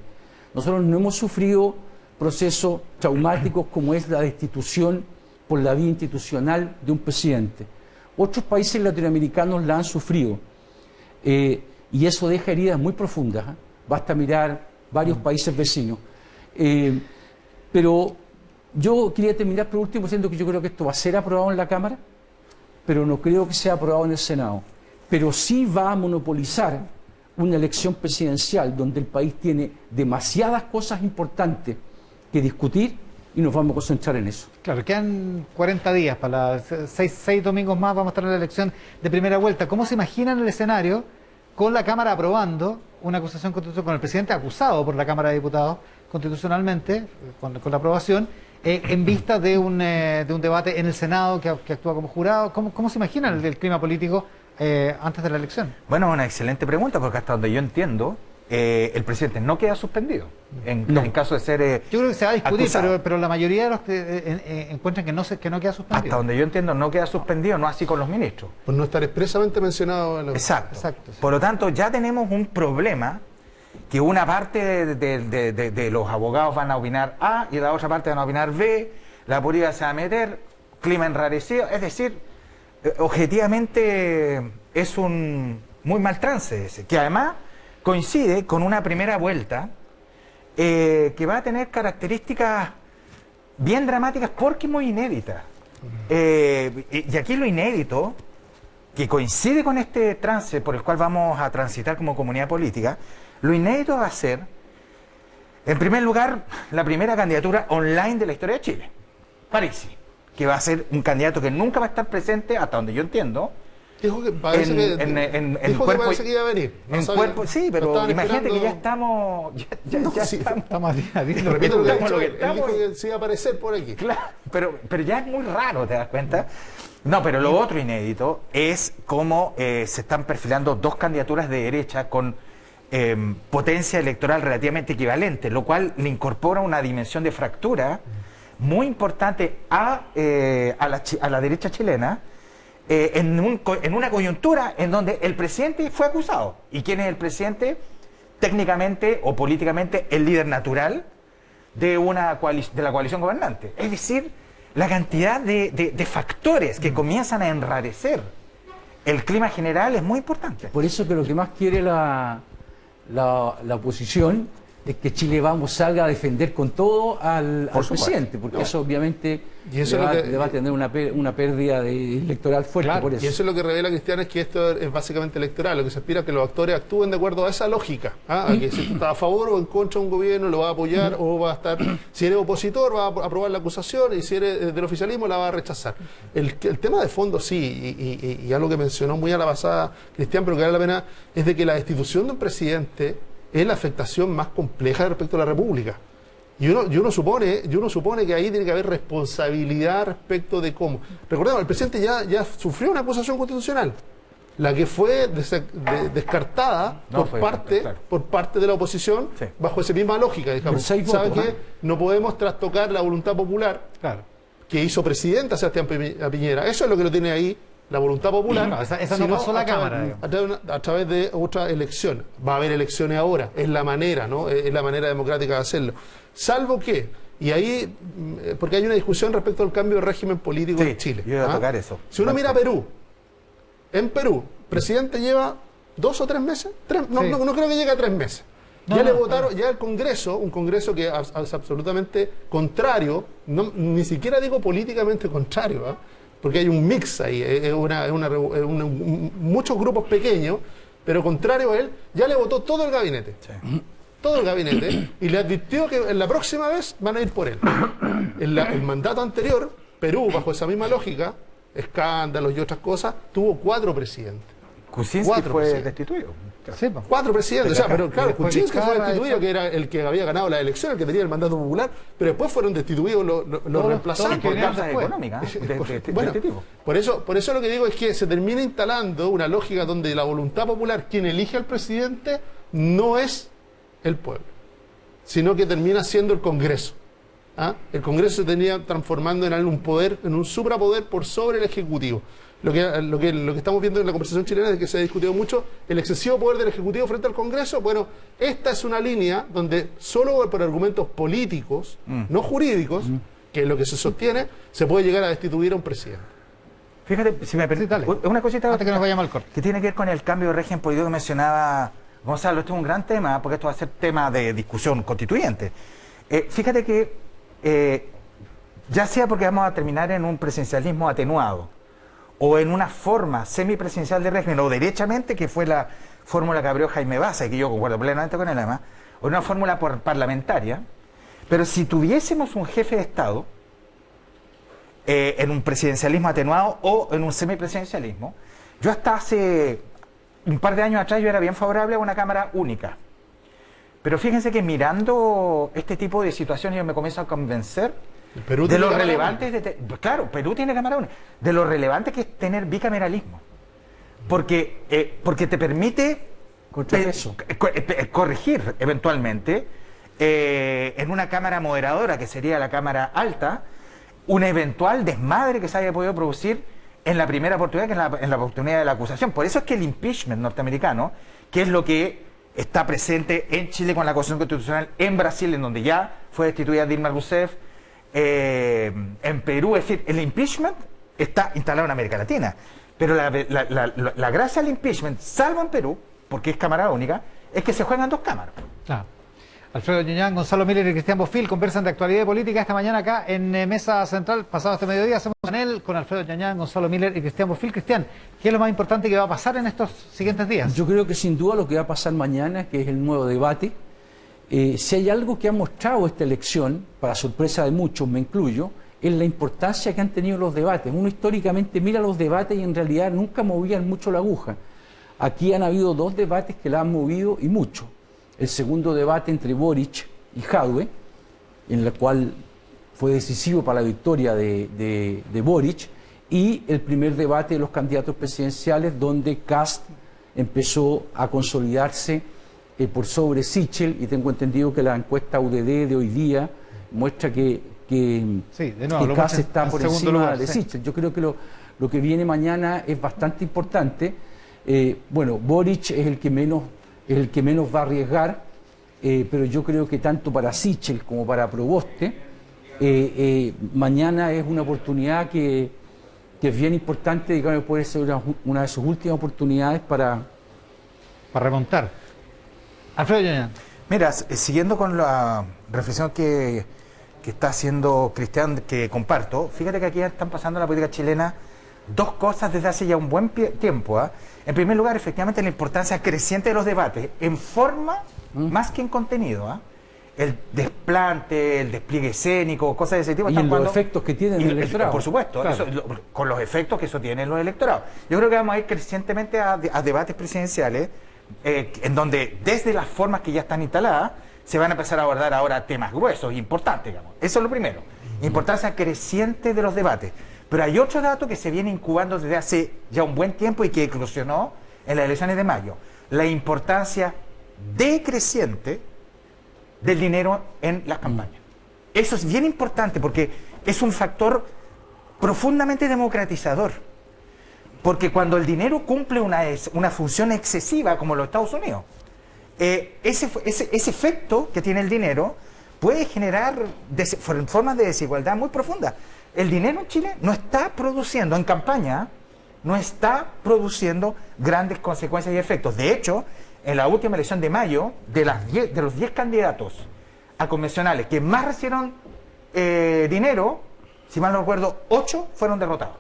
Nosotros no hemos sufrido procesos traumáticos como es la destitución por la vía institucional de un presidente. Otros países latinoamericanos la han sufrido y eso deja heridas muy profundas. Basta mirar varios países vecinos. Pero yo quería terminar por último diciendo que yo creo que esto va a ser aprobado en la Cámara, pero no creo que sea aprobado en el Senado. Pero sí va a monopolizar una elección presidencial donde el país tiene demasiadas cosas importantes que discutir y nos vamos a concentrar en eso. Claro, quedan 40 días para seis domingos más, vamos a estar en la elección de primera vuelta. ¿Cómo se imaginan el escenario con la Cámara aprobando una acusación constitucional, con el presidente acusado por la Cámara de Diputados constitucionalmente, con la aprobación, en vista de un debate en el Senado que actúa como jurado? ¿Cómo se imaginan el clima político antes de la elección? Bueno, una excelente pregunta, porque hasta donde yo entiendo, el presidente no queda suspendido en caso de ser yo creo que se va a discutir, acusado. pero la mayoría de los que encuentran que no queda suspendido. Hasta donde yo entiendo no queda suspendido, no así con los ministros. Por no estar expresamente mencionado en la... Exacto. Sí. Por lo tanto, ya tenemos un problema que una parte de los abogados van a opinar A y la otra parte van a opinar B, la política se va a meter, clima enrarecido, es decir, objetivamente es un muy mal trance ese, que además coincide con una primera vuelta que va a tener características bien dramáticas porque muy inéditas. Y aquí lo inédito, que coincide con este trance por el cual vamos a transitar como comunidad política, lo inédito va a ser, en primer lugar, la primera candidatura online de la historia de Chile, Parisi, que va a ser un candidato que nunca va a estar presente, hasta donde yo entiendo, dijo que parece que iba a venir. Sí, pero imagínate que ya estamos... Estamos repito lo que él dijo que se iba a aparecer por aquí. Claro, pero ya es muy raro, ¿te das cuenta? No, pero lo otro inédito es cómo se están perfilando dos candidaturas de derecha con potencia electoral relativamente equivalente, lo cual le incorpora una dimensión de fractura muy importante a la derecha chilena, en una coyuntura en donde el presidente fue acusado. ¿Y quién es el presidente? Técnicamente o políticamente el líder natural de la coalición gobernante. Es decir, la cantidad de factores que comienzan a enrarecer el clima general es muy importante. Por eso que lo que más quiere la oposición de que Chile Vamos salga a defender con todo al presidente, porque No. eso obviamente Y eso le va a tener una pérdida electoral fuerte por eso. Y eso es lo que revela, Cristian, es que esto es básicamente electoral. Lo que se aspira es que los actores actúen de acuerdo a esa lógica. A que si tú estás a favor o en contra de un gobierno, lo va a apoyar o va a estar... Si eres opositor, va a aprobar la acusación, y si eres del oficialismo, la va a rechazar. El tema de fondo, sí, y algo que mencionó muy a la pasada Cristian, pero que vale la pena, es de que la destitución de un presidente es la afectación más compleja respecto a la República. Y uno supone que ahí tiene que haber responsabilidad respecto de cómo. Recordemos, el presidente ya sufrió una acusación constitucional, la que fue descartada por parte de la oposición, bajo esa misma lógica, digamos. ¿Sabe qué? No podemos trastocar la voluntad popular que hizo presidente a Sebastián Piñera. Eso es lo que lo tiene ahí, la voluntad popular. No, esa no pasó la Cámara. A través de otra elección. Va a haber elecciones ahora. Es la manera, ¿no? Es la manera democrática de hacerlo. Salvo que, y ahí, porque hay una discusión respecto al cambio de régimen político en Chile. Yo iba a tocar eso. Si uno mira a Perú, en Perú, el presidente lleva 2 o 3 meses. No creo que llegue a 3 meses. Le votaron, ya el Congreso, un Congreso que es absolutamente contrario, ni siquiera digo políticamente contrario, porque hay un mix ahí, muchos grupos pequeños, pero contrario a él, ya le votó todo el gabinete. Todo el gabinete, y le advirtió que en la próxima vez van a ir por él. El mandato anterior, Perú, bajo esa misma lógica, escándalos y otras cosas, tuvo 4 presidentes. Kuczynski fue destituido. 4 presidentes, pero claro, Kuczynski fue destituido, que era el que había ganado la elección, el que tenía el mandato popular, pero después fueron destituidos los reemplazantes. Por causas económicas. Por eso lo que digo es que se termina instalando una lógica donde la voluntad popular, quien elige al presidente, no es el pueblo, sino que termina siendo el Congreso. El Congreso se tenía transformando en un poder, en un suprapoder por sobre el Ejecutivo. Lo que estamos viendo en la conversación chilena es que se ha discutido mucho el excesivo poder del Ejecutivo frente al Congreso. Bueno, esta es una línea donde solo por argumentos políticos, no jurídicos, que es lo que se sostiene, se puede llegar a destituir a un presidente. Fíjate, si me permite, una cosita antes que nos vayamos al corte, que tiene que ver con el cambio de régimen político que mencionaba Gonzalo. Esto es un gran tema, porque esto va a ser tema de discusión constituyente. Fíjate que ya sea porque vamos a terminar en un presidencialismo atenuado, o en una forma semipresidencial de régimen, o derechamente, que fue la fórmula que abrió Jaime Baza, y que yo concuerdo plenamente con él además, o una fórmula parlamentaria, pero si tuviésemos un jefe de Estado en un presidencialismo atenuado o en un semipresidencialismo, yo hasta hace un par de años atrás yo era bien favorable a una Cámara única. Pero fíjense que mirando este tipo de situaciones yo me comienzo a convencer de lo relevante, claro, Perú tiene Cámara única, de lo relevante que es tener bicameralismo, porque te permite corregir eventualmente en una Cámara moderadora, que sería la Cámara alta, un eventual desmadre que se haya podido producir en la primera oportunidad, que es en la oportunidad de la acusación. Por eso es que el impeachment norteamericano, que es lo que está presente en Chile con la Constitución Constitucional, en Brasil, en donde ya fue destituida Dilma Rousseff, en Perú, es decir, el impeachment está instalado en América Latina, pero la gracia del impeachment, salvo en Perú, porque es Cámara única, es que se juegan 2 cámaras. Claro. Alfredo Ñuñán, Gonzalo Miller y Cristian Bofill conversan de actualidad y política esta mañana acá en Mesa Central. Pasado este mediodía hacemos un panel con Alfredo Ñuñán, Gonzalo Miller y Cristian Bofill. Cristian, ¿qué es lo más importante que va a pasar en estos siguientes días? Yo creo que sin duda lo que va a pasar mañana, que es el nuevo debate. Si hay algo que ha mostrado esta elección, para sorpresa de muchos, me incluyo, es la importancia que han tenido los debates. Uno históricamente mira los debates y en realidad nunca movían mucho la aguja. Aquí han habido 2 debates que la han movido y mucho. El segundo debate entre Boric y Jadwe, en el cual fue decisivo para la victoria de Boric, y el primer debate de los candidatos presidenciales, donde Kast empezó a consolidarse por sobre Sichel, y tengo entendido que la encuesta UDD de hoy día muestra que Kast está por encima de Sichel. Yo creo que lo que viene mañana es bastante importante. Boric es el que menos va a arriesgar, pero yo creo que tanto para Sichel como para Proboste, mañana es una oportunidad que es bien importante, digamos, puede ser una de sus últimas oportunidades para remontar. Alfredo Ñuñán. Mira, siguiendo con la reflexión que está haciendo Cristian, que comparto, fíjate que aquí están pasando en la política chilena dos cosas desde hace ya un buen tiempo. En primer lugar, efectivamente, la importancia creciente de los debates, en forma más que en contenido. El desplante, el despliegue escénico, cosas de ese tipo. Y los efectos que tienen en el electorado. Por supuesto, claro. Con los efectos que eso tiene en los electorados. Yo creo que vamos a ir crecientemente a debates presidenciales, en donde desde las formas que ya están instaladas, se van a empezar a abordar ahora temas gruesos, importantes, digamos. Eso es lo primero. Importancia creciente de los debates. Pero hay otro dato que se viene incubando desde hace ya un buen tiempo y que eclosionó en las elecciones de mayo. La importancia decreciente del dinero en las campañas. Eso es bien importante porque es un factor profundamente democratizador. Porque cuando el dinero cumple una función excesiva, como los Estados Unidos, ese efecto que tiene el dinero puede generar formas de desigualdad muy profundas. El dinero en Chile no está produciendo, en campaña, no está produciendo grandes consecuencias y efectos. De hecho, en la última elección de mayo, de los 10 candidatos a convencionales que más recibieron dinero, si mal no recuerdo, 8 fueron derrotados.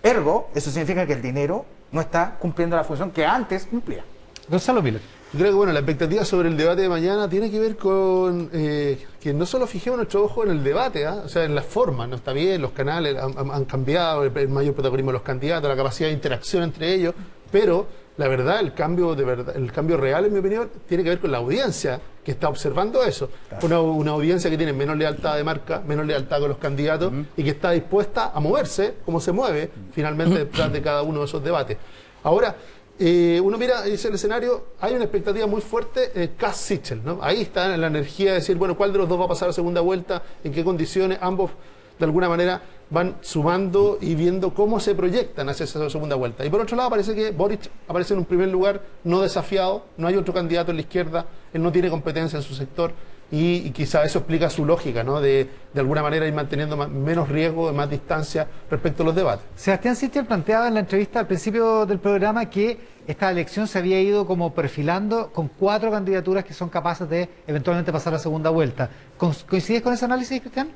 Ergo, eso significa que el dinero no está cumpliendo la función que antes cumplía. Gonzalo Miller. Yo creo que la expectativa sobre el debate de mañana tiene que ver con que no solo fijemos nuestro ojo en el debate, o sea, en las formas, no está bien, los canales han cambiado, el mayor protagonismo de los candidatos, la capacidad de interacción entre ellos, pero la verdad, el cambio real, en mi opinión, tiene que ver con la audiencia que está observando eso. Claro. Una audiencia que tiene menos lealtad de marca, menos lealtad con los candidatos y que está dispuesta a moverse, como se mueve finalmente detrás de cada uno de esos debates. Ahora, uno mira, dice el escenario, hay una expectativa muy fuerte Kast-Sichel, ¿no? Ahí está la energía de decir, bueno, ¿cuál de los dos va a pasar a segunda vuelta? ¿En qué condiciones? Ambos, de alguna manera, van sumando y viendo cómo se proyectan hacia esa segunda vuelta. Y por otro lado, parece que Boric aparece en un primer lugar no desafiado, no hay otro candidato en la izquierda, él no tiene competencia en su sector y quizá eso explica su lógica, ¿no? De alguna manera ir manteniendo menos riesgo, más distancia respecto a los debates. Sebastián Sichel planteaba en la entrevista al principio del programa que esta elección se había ido como perfilando con 4 candidaturas que son capaces de eventualmente pasar a segunda vuelta. ¿Coincides con ese análisis, Cristian?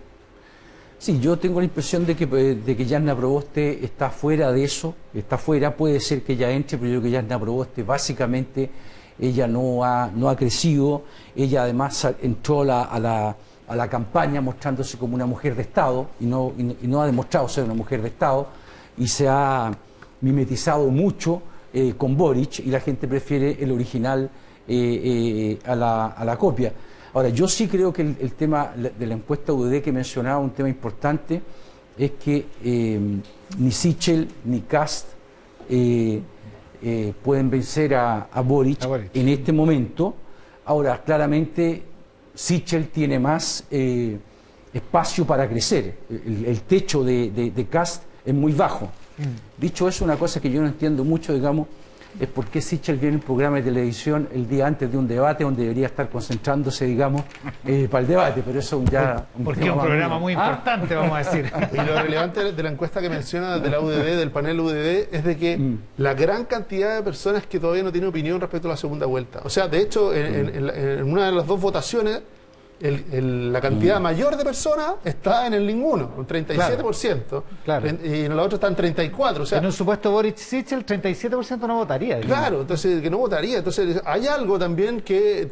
Sí, yo tengo la impresión de que Yarna Proboste está fuera de eso, está fuera, puede ser que ella entre, pero yo creo que Yarna Proboste básicamente ella no ha crecido, ella además entró a la campaña mostrándose como una mujer de Estado y no ha demostrado ser una mujer de Estado y se ha mimetizado mucho con Boric y la gente prefiere el original a la copia. Ahora, yo sí creo que el tema de la encuesta UDD que mencionaba, un tema importante, es que ni Sichel ni Kast pueden vencer a Boric en este momento. Ahora, claramente, Sichel tiene más espacio para crecer. El techo de Kast es muy bajo. Dicho eso, una cosa que yo no entiendo mucho, digamos, es por qué Sichel viene un programa de televisión el día antes de un debate donde debería estar concentrándose, digamos, para el debate, pero eso ya... Porque es un programa muy importante, vamos a decir. Y lo relevante de la encuesta que menciona de la UDD, del panel UDD, es de que la gran cantidad de personas que todavía no tienen opinión respecto a la segunda vuelta. O sea, de hecho, en una de las dos votaciones, la cantidad mayor de personas está en el ninguno, un 37%, claro. Y en la otra está en 34%. O sea, en un supuesto Boric Sichel, 37% no votaría. Claro, entonces que no votaría. Entonces hay algo también que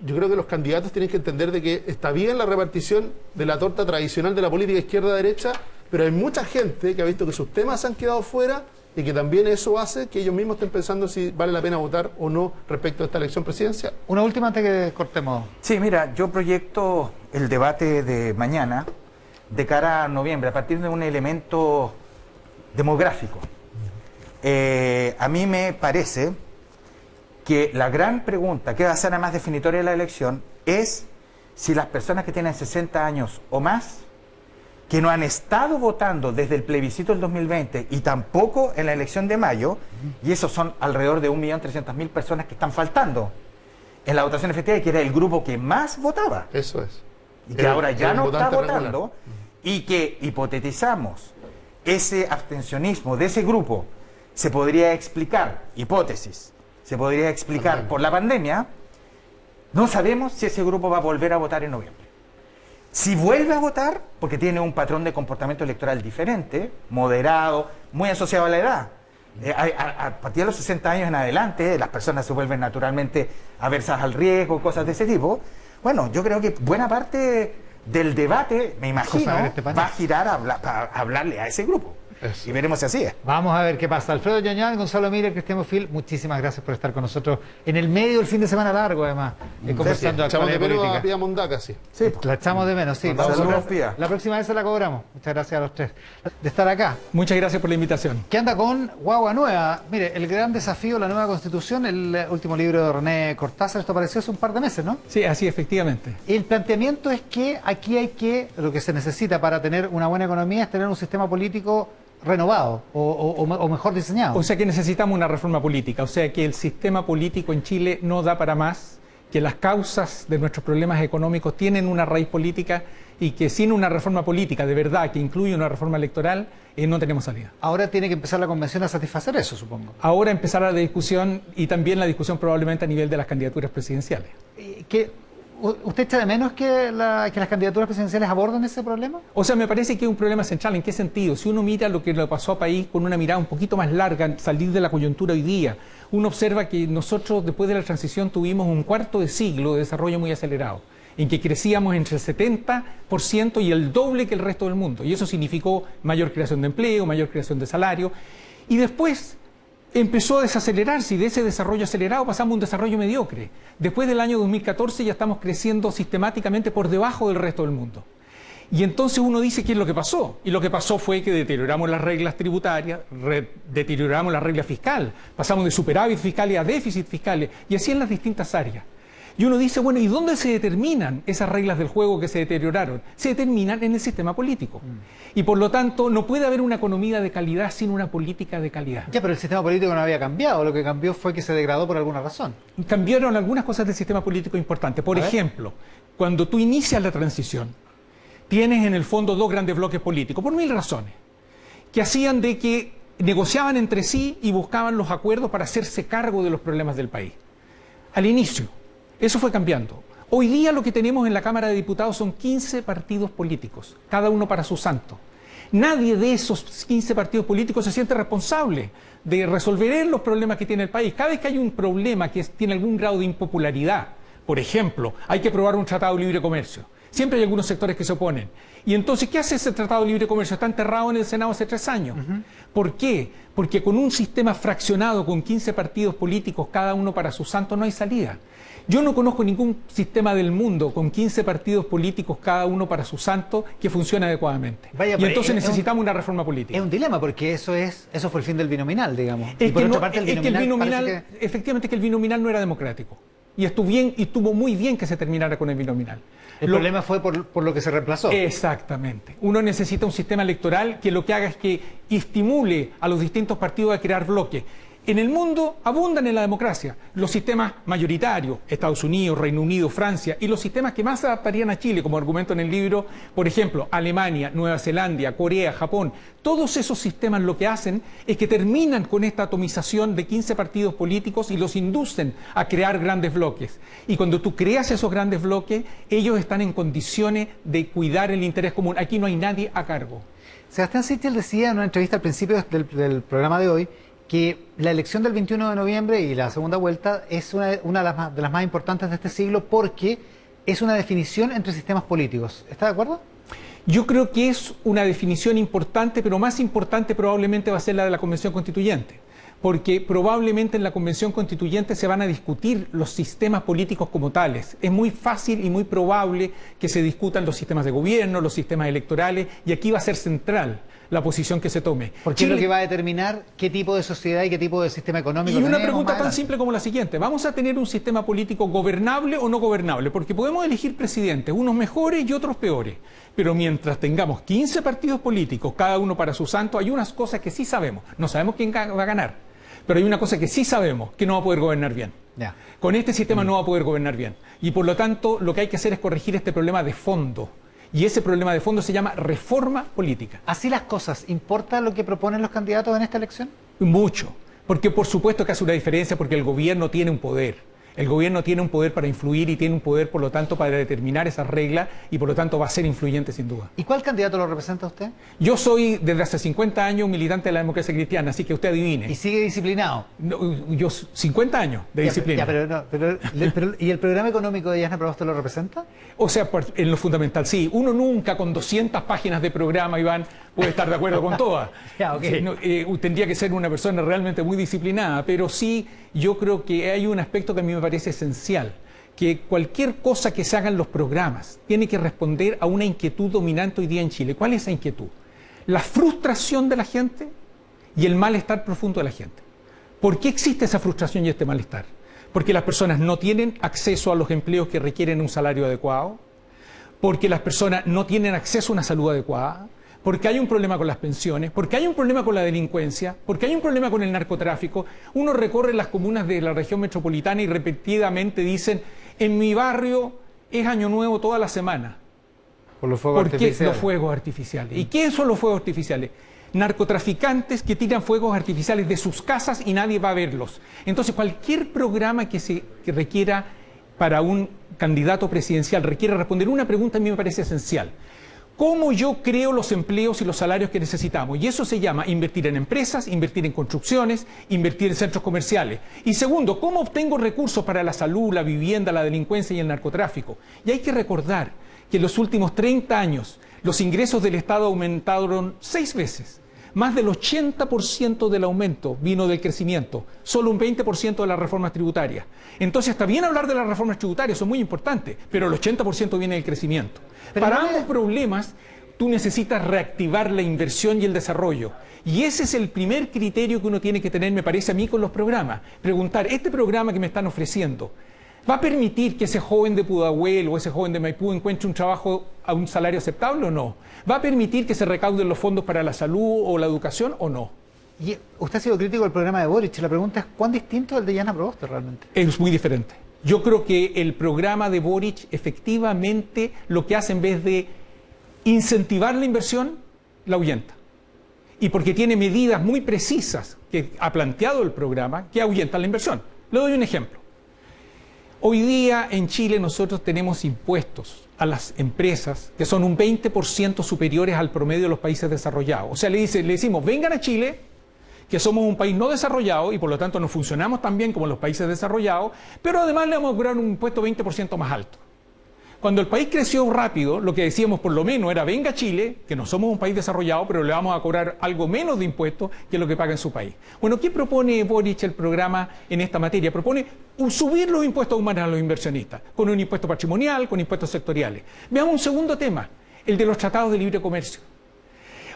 yo creo que los candidatos tienen que entender de que está bien la repartición de la torta tradicional de la política izquierda-derecha, pero hay mucha gente que ha visto que sus temas se han quedado fuera y que también eso hace que ellos mismos estén pensando si vale la pena votar o no respecto a esta elección presidencial. Una última antes que cortemos. Sí, mira, yo proyecto el debate de mañana de cara a noviembre, a partir de un elemento demográfico. A mí me parece que la gran pregunta que va a ser la más definitoria de la elección es si las personas que tienen 60 años o más, que no han estado votando desde el plebiscito del 2020 y tampoco en la elección de mayo, y esos son alrededor de 1.300.000 personas que están faltando en la votación efectiva y que era el grupo que más votaba. Eso es. Y que ahora ya no está votando y que hipotetizamos ese abstencionismo de ese grupo se podría explicar, hipótesis, se podría explicar por la pandemia. No sabemos si ese grupo va a volver a votar en noviembre. Si vuelve a votar, porque tiene un patrón de comportamiento electoral diferente, moderado, muy asociado a la edad. A partir de los 60 años en adelante, las personas se vuelven naturalmente aversas al riesgo, cosas de ese tipo. Bueno, yo creo que buena parte del debate, me imagino, va a girar a hablarle a ese grupo. Eso. Y veremos si así es. Vamos a ver qué pasa. Alfredo Ñañán, Gonzalo Miller, Cristian Mofil, muchísimas gracias por estar con nosotros en el medio del fin de semana largo, además, conversando actualidad política. política. Pía Mondaca, sí. Sí, la echamos de menos, sí. La próxima vez se la cobramos. Muchas gracias a los tres de estar acá. Muchas gracias por la invitación. ¿Qué anda con Guagua Nueva? Mire, el gran desafío, la nueva Constitución, el último libro de René Cortázar, esto apareció hace un par de meses, ¿no? Sí, así efectivamente. El planteamiento es que aquí lo que se necesita para tener una buena economía es tener un sistema político renovado o mejor diseñado. O sea que necesitamos una reforma política, o sea que el sistema político en Chile no da para más, que las causas de nuestros problemas económicos tienen una raíz política y que sin una reforma política de verdad que incluye una reforma electoral no tenemos salida. Ahora tiene que empezar la convención a satisfacer eso, supongo. Ahora empezar la discusión y también la discusión probablemente a nivel de las candidaturas presidenciales. ¿Usted echa de menos que las candidaturas presidenciales aborden ese problema? O sea, me parece que es un problema central. ¿En qué sentido? Si uno mira lo que le pasó al país con una mirada un poquito más larga, salir de la coyuntura hoy día, uno observa que nosotros después de la transición tuvimos un cuarto de siglo de desarrollo muy acelerado, en que crecíamos entre el 70% y el doble que el resto del mundo. Y eso significó mayor creación de empleo, mayor creación de salario. Y después empezó a desacelerarse y de ese desarrollo acelerado pasamos a un desarrollo mediocre. Después del año 2014 ya estamos creciendo sistemáticamente por debajo del resto del mundo. Y entonces uno dice qué es lo que pasó. Y lo que pasó fue que deterioramos las reglas tributarias, deterioramos la regla fiscal, pasamos de superávit fiscales a déficit fiscales y así en las distintas áreas. Y uno dice, bueno, ¿y dónde se determinan esas reglas del juego que se deterioraron? Se determinan en el sistema político. Y por lo tanto, no puede haber una economía de calidad sin una política de calidad. Ya, pero el sistema político no había cambiado. Lo que cambió fue que se degradó por alguna razón. Cambiaron algunas cosas del sistema político importantes. Por ejemplo, cuando tú inicias la transición, tienes en el fondo dos grandes bloques políticos, por 1000 razones, que hacían de que negociaban entre sí y buscaban los acuerdos para hacerse cargo de los problemas del país. Al inicio. Eso fue cambiando. Hoy día lo que tenemos en la Cámara de Diputados son 15 partidos políticos, cada uno para su santo. Nadie de esos 15 partidos políticos se siente responsable de resolver los problemas que tiene el país. Cada vez que hay un problema que tiene algún grado de impopularidad, por ejemplo, hay que aprobar un tratado de libre comercio. Siempre hay algunos sectores que se oponen. Y entonces, ¿qué hace ese tratado de libre comercio? Está enterrado en el Senado hace 3 años. ¿Por qué? Porque con un sistema fraccionado, con 15 partidos políticos, cada uno para su santo, no hay salida. Yo no conozco ningún sistema del mundo con 15 partidos políticos, cada uno para su santo, que funcione adecuadamente. Y entonces necesitamos una reforma política. Es un dilema, porque eso fue el fin del binominal, digamos. Es que el binominal, efectivamente, que el binominal no era democrático. Y estuvo muy bien que se terminara con el binominal. El problema fue por lo que se reemplazó. Exactamente. Uno necesita un sistema electoral que lo que haga es que estimule a los distintos partidos a crear bloques. En el mundo abundan en la democracia los sistemas mayoritarios, Estados Unidos, Reino Unido, Francia, y los sistemas que más se adaptarían a Chile, como argumento en el libro, por ejemplo, Alemania, Nueva Zelanda, Corea, Japón. Todos esos sistemas lo que hacen es que terminan con esta atomización de 15 partidos políticos y los inducen a crear grandes bloques. Y cuando tú creas esos grandes bloques, ellos están en condiciones de cuidar el interés común. Aquí no hay nadie a cargo. Sebastián Sichel decía en una entrevista al principio del programa de hoy que la elección del 21 de noviembre y la segunda vuelta es una de las más importantes de este siglo porque es una definición entre sistemas políticos. ¿Está de acuerdo? Yo creo que es una definición importante, pero más importante probablemente va a ser la de la Convención Constituyente, porque probablemente en la Convención Constituyente se van a discutir los sistemas políticos como tales. Es muy fácil y muy probable que se discutan los sistemas de gobierno, los sistemas electorales, y aquí va a ser central la posición que se tome. Porque es lo que va a determinar qué tipo de sociedad y qué tipo de sistema económico tenemos. Y una pregunta tan simple como la siguiente: ¿vamos a tener un sistema político gobernable o no gobernable? Porque podemos elegir presidentes, unos mejores y otros peores. Pero mientras tengamos 15 partidos políticos, cada uno para su santo, hay unas cosas que sí sabemos. No sabemos quién va a ganar, pero hay una cosa que sí sabemos, que no va a poder gobernar bien. Con este sistema no va a poder gobernar bien. Y por lo tanto, lo que hay que hacer es corregir este problema de fondo. Y ese problema de fondo se llama reforma política. Así las cosas, ¿importa lo que proponen los candidatos en esta elección? Mucho, porque por supuesto que hace una diferencia porque el gobierno tiene un poder. El gobierno tiene un poder para influir y tiene un poder, por lo tanto, para determinar esas reglas y, por lo tanto, va a ser influyente sin duda. ¿Y cuál candidato lo representa usted? Yo soy, desde hace 50 años, militante de la democracia cristiana, así que usted adivine. ¿Y sigue disciplinado? No, yo 50 años de disciplina. ¿Y el programa económico de Yasna Proboste lo representa? O sea, en lo fundamental, sí. Uno nunca con 200 páginas de programa, Iván, puede estar de acuerdo con todas. Tendría que ser una persona realmente muy disciplinada, pero sí, yo creo que hay un aspecto que a mí me parece esencial, que cualquier cosa que se haga en los programas tiene que responder a una inquietud dominante hoy día en Chile. ¿Cuál es esa inquietud? La frustración de la gente y el malestar profundo de la gente. ¿Por qué existe esa frustración y este malestar? Porque las personas no tienen acceso a los empleos que requieren un salario adecuado, porque las personas no tienen acceso a una salud adecuada, porque hay un problema con las pensiones, porque hay un problema con la delincuencia, porque hay un problema con el narcotráfico. Uno recorre las comunas de la región metropolitana y repetidamente dicen, en mi barrio es Año Nuevo toda la semana. Por los fuegos artificiales. ¿Por qué los fuegos artificiales? ¿Y qué son los fuegos artificiales? Narcotraficantes que tiran fuegos artificiales de sus casas y nadie va a verlos. Entonces, cualquier programa que requiera para un candidato presidencial requiere responder una pregunta, a mí me parece esencial. ¿Cómo yo creo los empleos y los salarios que necesitamos? Y eso se llama invertir en empresas, invertir en construcciones, invertir en centros comerciales. Y segundo, ¿cómo obtengo recursos para la salud, la vivienda, la delincuencia y el narcotráfico? Y hay que recordar que en los últimos 30 años los ingresos del Estado aumentaron 6 veces. Más del 80% del aumento vino del crecimiento, solo un 20% de las reformas tributarias. Entonces está bien hablar de las reformas tributarias, son muy importantes, pero el 80% viene del crecimiento. Para ambos problemas, tú necesitas reactivar la inversión y el desarrollo. Y ese es el primer criterio que uno tiene que tener, me parece a mí, con los programas. Preguntar, ¿este programa que me están ofreciendo va a permitir que ese joven de Pudahuel o ese joven de Maipú encuentre un trabajo a un salario aceptable o no? ¿Va a permitir que se recauden los fondos para la salud o la educación o no? Y usted ha sido crítico del programa de Boric. La pregunta es, ¿cuán distinto es el de Yasna Proboste realmente? Es muy diferente. Yo creo que el programa de Boric efectivamente lo que hace en vez de incentivar la inversión, la ahuyenta. Y porque tiene medidas muy precisas que ha planteado el programa que ahuyentan la inversión. Le doy un ejemplo. Hoy día en Chile nosotros tenemos impuestos a las empresas que son un 20% superiores al promedio de los países desarrollados. O sea, le decimos, vengan a Chile, que somos un país no desarrollado y por lo tanto no funcionamos tan bien como los países desarrollados, pero además le vamos a cobrar un impuesto 20% más alto. Cuando el país creció rápido, lo que decíamos por lo menos era, venga a Chile, que no somos un país desarrollado, pero le vamos a cobrar algo menos de impuestos que lo que paga en su país. Bueno, ¿qué propone Boric el programa en esta materia? Propone subir los impuestos humanos a los inversionistas, con un impuesto patrimonial, con impuestos sectoriales. Veamos un segundo tema, el de los tratados de libre comercio.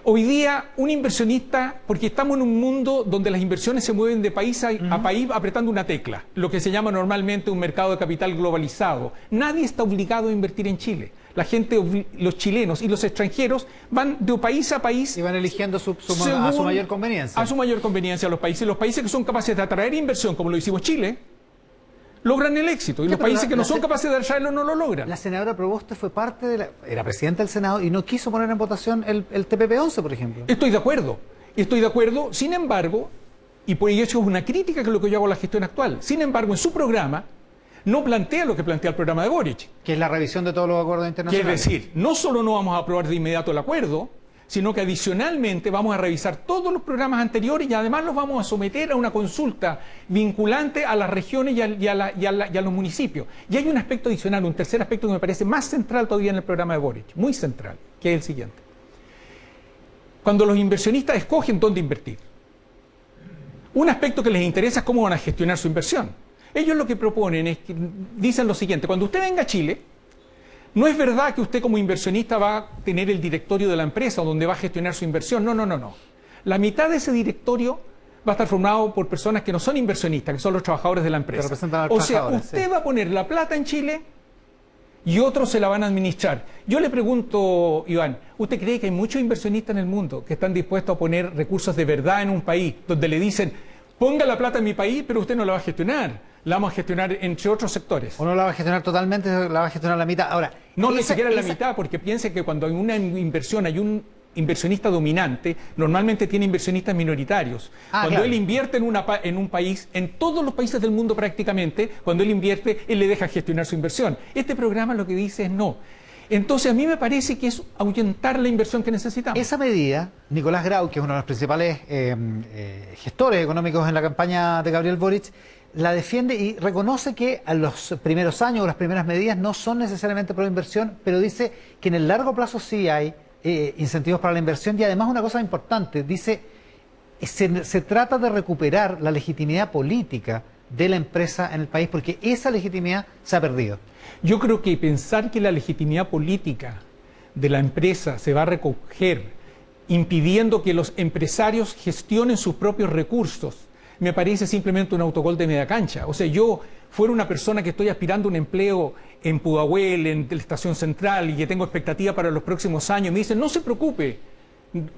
Hoy día, un inversionista, porque estamos en un mundo donde las inversiones se mueven de país a país apretando una tecla, lo que se llama normalmente un mercado de capital globalizado. Nadie está obligado a invertir en Chile. La gente, los chilenos y los extranjeros van de país a país. Y van eligiendo a su mayor conveniencia. A su mayor conveniencia los países. Los países que son capaces de atraer inversión, como lo hicimos Chile, logran el éxito. Y los países que no son capaces de atraerlo no lo logran. La senadora Proboste fue parte de era presidenta del Senado y no quiso poner en votación el TPP-11, por ejemplo. Estoy de acuerdo. Sin embargo, y por ello es una crítica que es lo que yo hago a la gestión actual. Sin embargo, en su programa no plantea lo que plantea el programa de Boric. Que es la revisión de todos los acuerdos internacionales. Que es decir, no solo no vamos a aprobar de inmediato el acuerdo, sino que adicionalmente vamos a revisar todos los programas anteriores y además los vamos a someter a una consulta vinculante a las regiones y a los municipios. Y hay un aspecto adicional, un tercer aspecto que me parece más central todavía en el programa de Boric, muy central, que es el siguiente. Cuando los inversionistas escogen dónde invertir, un aspecto que les interesa es cómo van a gestionar su inversión. Ellos lo que proponen es que dicen lo siguiente: cuando usted venga a Chile, no es verdad que usted como inversionista va a tener el directorio de la empresa donde va a gestionar su inversión. No. La mitad de ese directorio va a estar formado por personas que no son inversionistas, que son los trabajadores de la empresa. O sea, usted va a poner la plata en Chile y otros se la van a administrar. Yo le pregunto, Iván, ¿usted cree que hay muchos inversionistas en el mundo que están dispuestos a poner recursos de verdad en un país donde le dicen, ponga la plata en mi país, pero usted no la va a gestionar? La vamos a gestionar entre otros sectores. O no la va a gestionar totalmente, la va a gestionar la mitad. Ahora, no, ni siquiera la mitad, porque piense que cuando hay una inversión hay un inversionista dominante normalmente tiene inversionistas minoritarios. Cuando claro. él invierte en un país, en todos los países del mundo prácticamente, cuando él invierte, él le deja gestionar su inversión. Este programa lo que dice es no. Entonces a mí me parece que es ahuyentar la inversión que necesitamos. Esa medida, Nicolás Grau, que es uno de los principales gestores económicos en la campaña de Gabriel Boric, la defiende y reconoce que a los primeros años o las primeras medidas no son necesariamente pro inversión, pero dice que en el largo plazo sí hay incentivos para la inversión y además una cosa importante, dice, se trata de recuperar la legitimidad política de la empresa en el país porque esa legitimidad se ha perdido. Yo creo que pensar que la legitimidad política de la empresa se va a recoger impidiendo que los empresarios gestionen sus propios recursos me parece simplemente un autogol de media cancha. O sea, yo fuera una persona que estoy aspirando a un empleo en Pudahuel, en la Estación Central, y que tengo expectativa para los próximos años, me dicen, no se preocupe,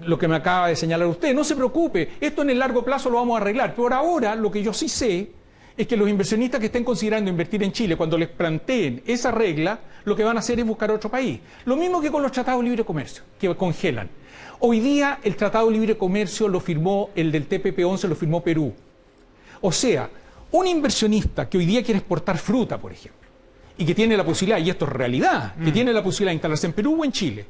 lo que me acaba de señalar usted, no se preocupe, esto en el largo plazo lo vamos a arreglar. Por ahora, lo que yo sí sé es que los inversionistas que estén considerando invertir en Chile, cuando les planteen esa regla, lo que van a hacer es buscar otro país. Lo mismo que con los tratados de libre comercio, que congelan. Hoy día el Tratado de Libre Comercio lo firmó, el del TPP-11 lo firmó Perú. O sea, un inversionista que hoy día quiere exportar fruta, por ejemplo, y que tiene la posibilidad, y esto es realidad, que tiene la posibilidad de instalarse en Perú o en Chile.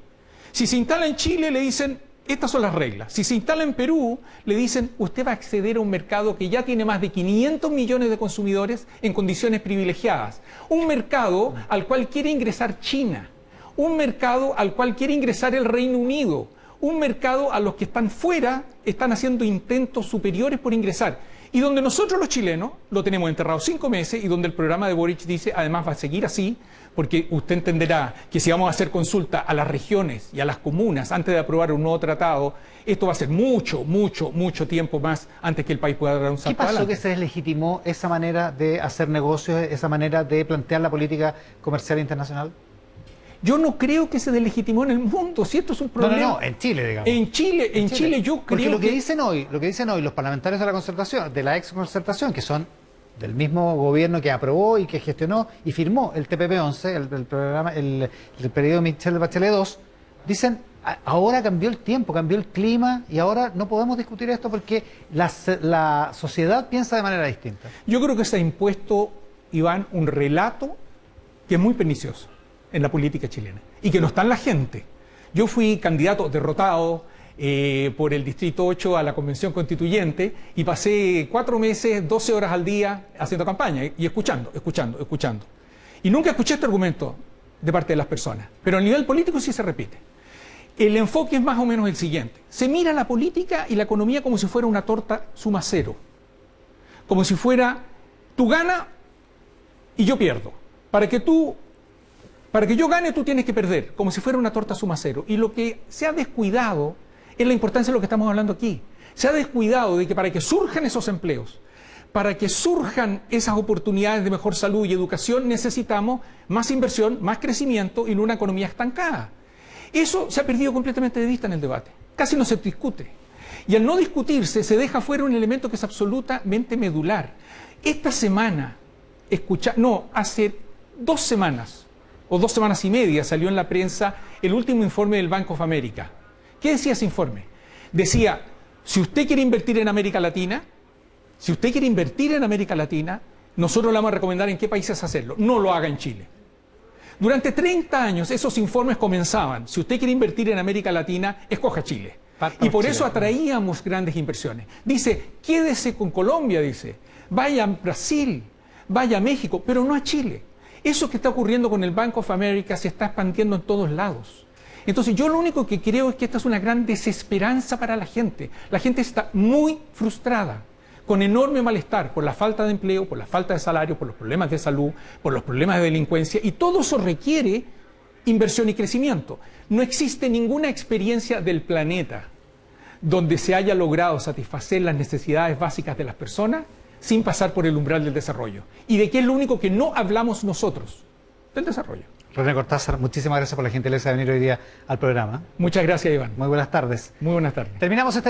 Si se instala en Chile, le dicen, estas son las reglas. Si se instala en Perú, le dicen, usted va a acceder a un mercado que ya tiene más de 500 millones de consumidores en condiciones privilegiadas. Un mercado al cual quiere ingresar China. Un mercado al cual quiere ingresar el Reino Unido. Un mercado a los que están fuera están haciendo intentos superiores por ingresar. Y donde nosotros los chilenos lo tenemos enterrado 5 meses y donde el programa de Boric dice, además va a seguir así, porque usted entenderá que si vamos a hacer consulta a las regiones y a las comunas antes de aprobar un nuevo tratado, esto va a ser mucho tiempo más antes que el país pueda dar un salto adelante. ¿Qué pasó que se deslegitimó esa manera de hacer negocios, esa manera de plantear la política comercial internacional? Yo no creo que se deslegitimó en el mundo, si esto es un problema. No, en Chile, digamos. En Chile yo creo porque lo que dicen hoy los parlamentarios de la concertación, de la ex concertación, que son del mismo gobierno que aprobó y que gestionó y firmó el TPP-11, el programa, el periodo Michelle Bachelet II, dicen, ahora cambió el tiempo, cambió el clima y ahora no podemos discutir esto porque la sociedad piensa de manera distinta. Yo creo que se ha impuesto, Iván, un relato que es muy pernicioso en la política chilena y que no está en la gente. Yo fui candidato derrotado por el Distrito 8 a la Convención Constituyente y pasé 4 meses, 12 horas al día haciendo campaña y escuchando. Y nunca escuché este argumento de parte de las personas, pero a nivel político sí se repite. El enfoque es más o menos el siguiente. Se mira la política y la economía como si fuera una torta suma cero. Como si fuera, tú ganas y yo pierdo. Para que yo gane, tú tienes que perder, como si fuera una torta suma cero. Y lo que se ha descuidado es la importancia de lo que estamos hablando aquí. Se ha descuidado de que para que surjan esos empleos, para que surjan esas oportunidades de mejor salud y educación, necesitamos más inversión, más crecimiento y no una economía estancada. Eso se ha perdido completamente de vista en el debate. Casi no se discute. Y al no discutirse, se deja fuera un elemento que es absolutamente medular. Esta semana, hace 2 semanas, o 2 semanas y media, salió en la prensa el último informe del Bank of America. ¿Qué decía ese informe? Decía, si usted quiere invertir en América Latina, nosotros le vamos a recomendar en qué países hacerlo. No lo haga en Chile. Durante 30 años esos informes comenzaban, si usted quiere invertir en América Latina, escoja Chile. Y por eso atraíamos grandes inversiones. Dice, quédese con Colombia, dice, vaya a Brasil, vaya a México, pero no a Chile. Eso que está ocurriendo con el Bank of America se está expandiendo en todos lados. Entonces yo lo único que creo es que esta es una gran desesperanza para la gente. La gente está muy frustrada, con enorme malestar por la falta de empleo, por la falta de salario, por los problemas de salud, por los problemas de delincuencia, y todo eso requiere inversión y crecimiento. No existe ninguna experiencia del planeta donde se haya logrado satisfacer las necesidades básicas de las personas sin pasar por el umbral del desarrollo. ¿Y de qué es lo único que no hablamos nosotros? Del desarrollo. René Cortázar, muchísimas gracias por la gentileza de venir hoy día al programa. Muchas gracias, Iván. Muy buenas tardes. Muy buenas tardes. Terminamos esta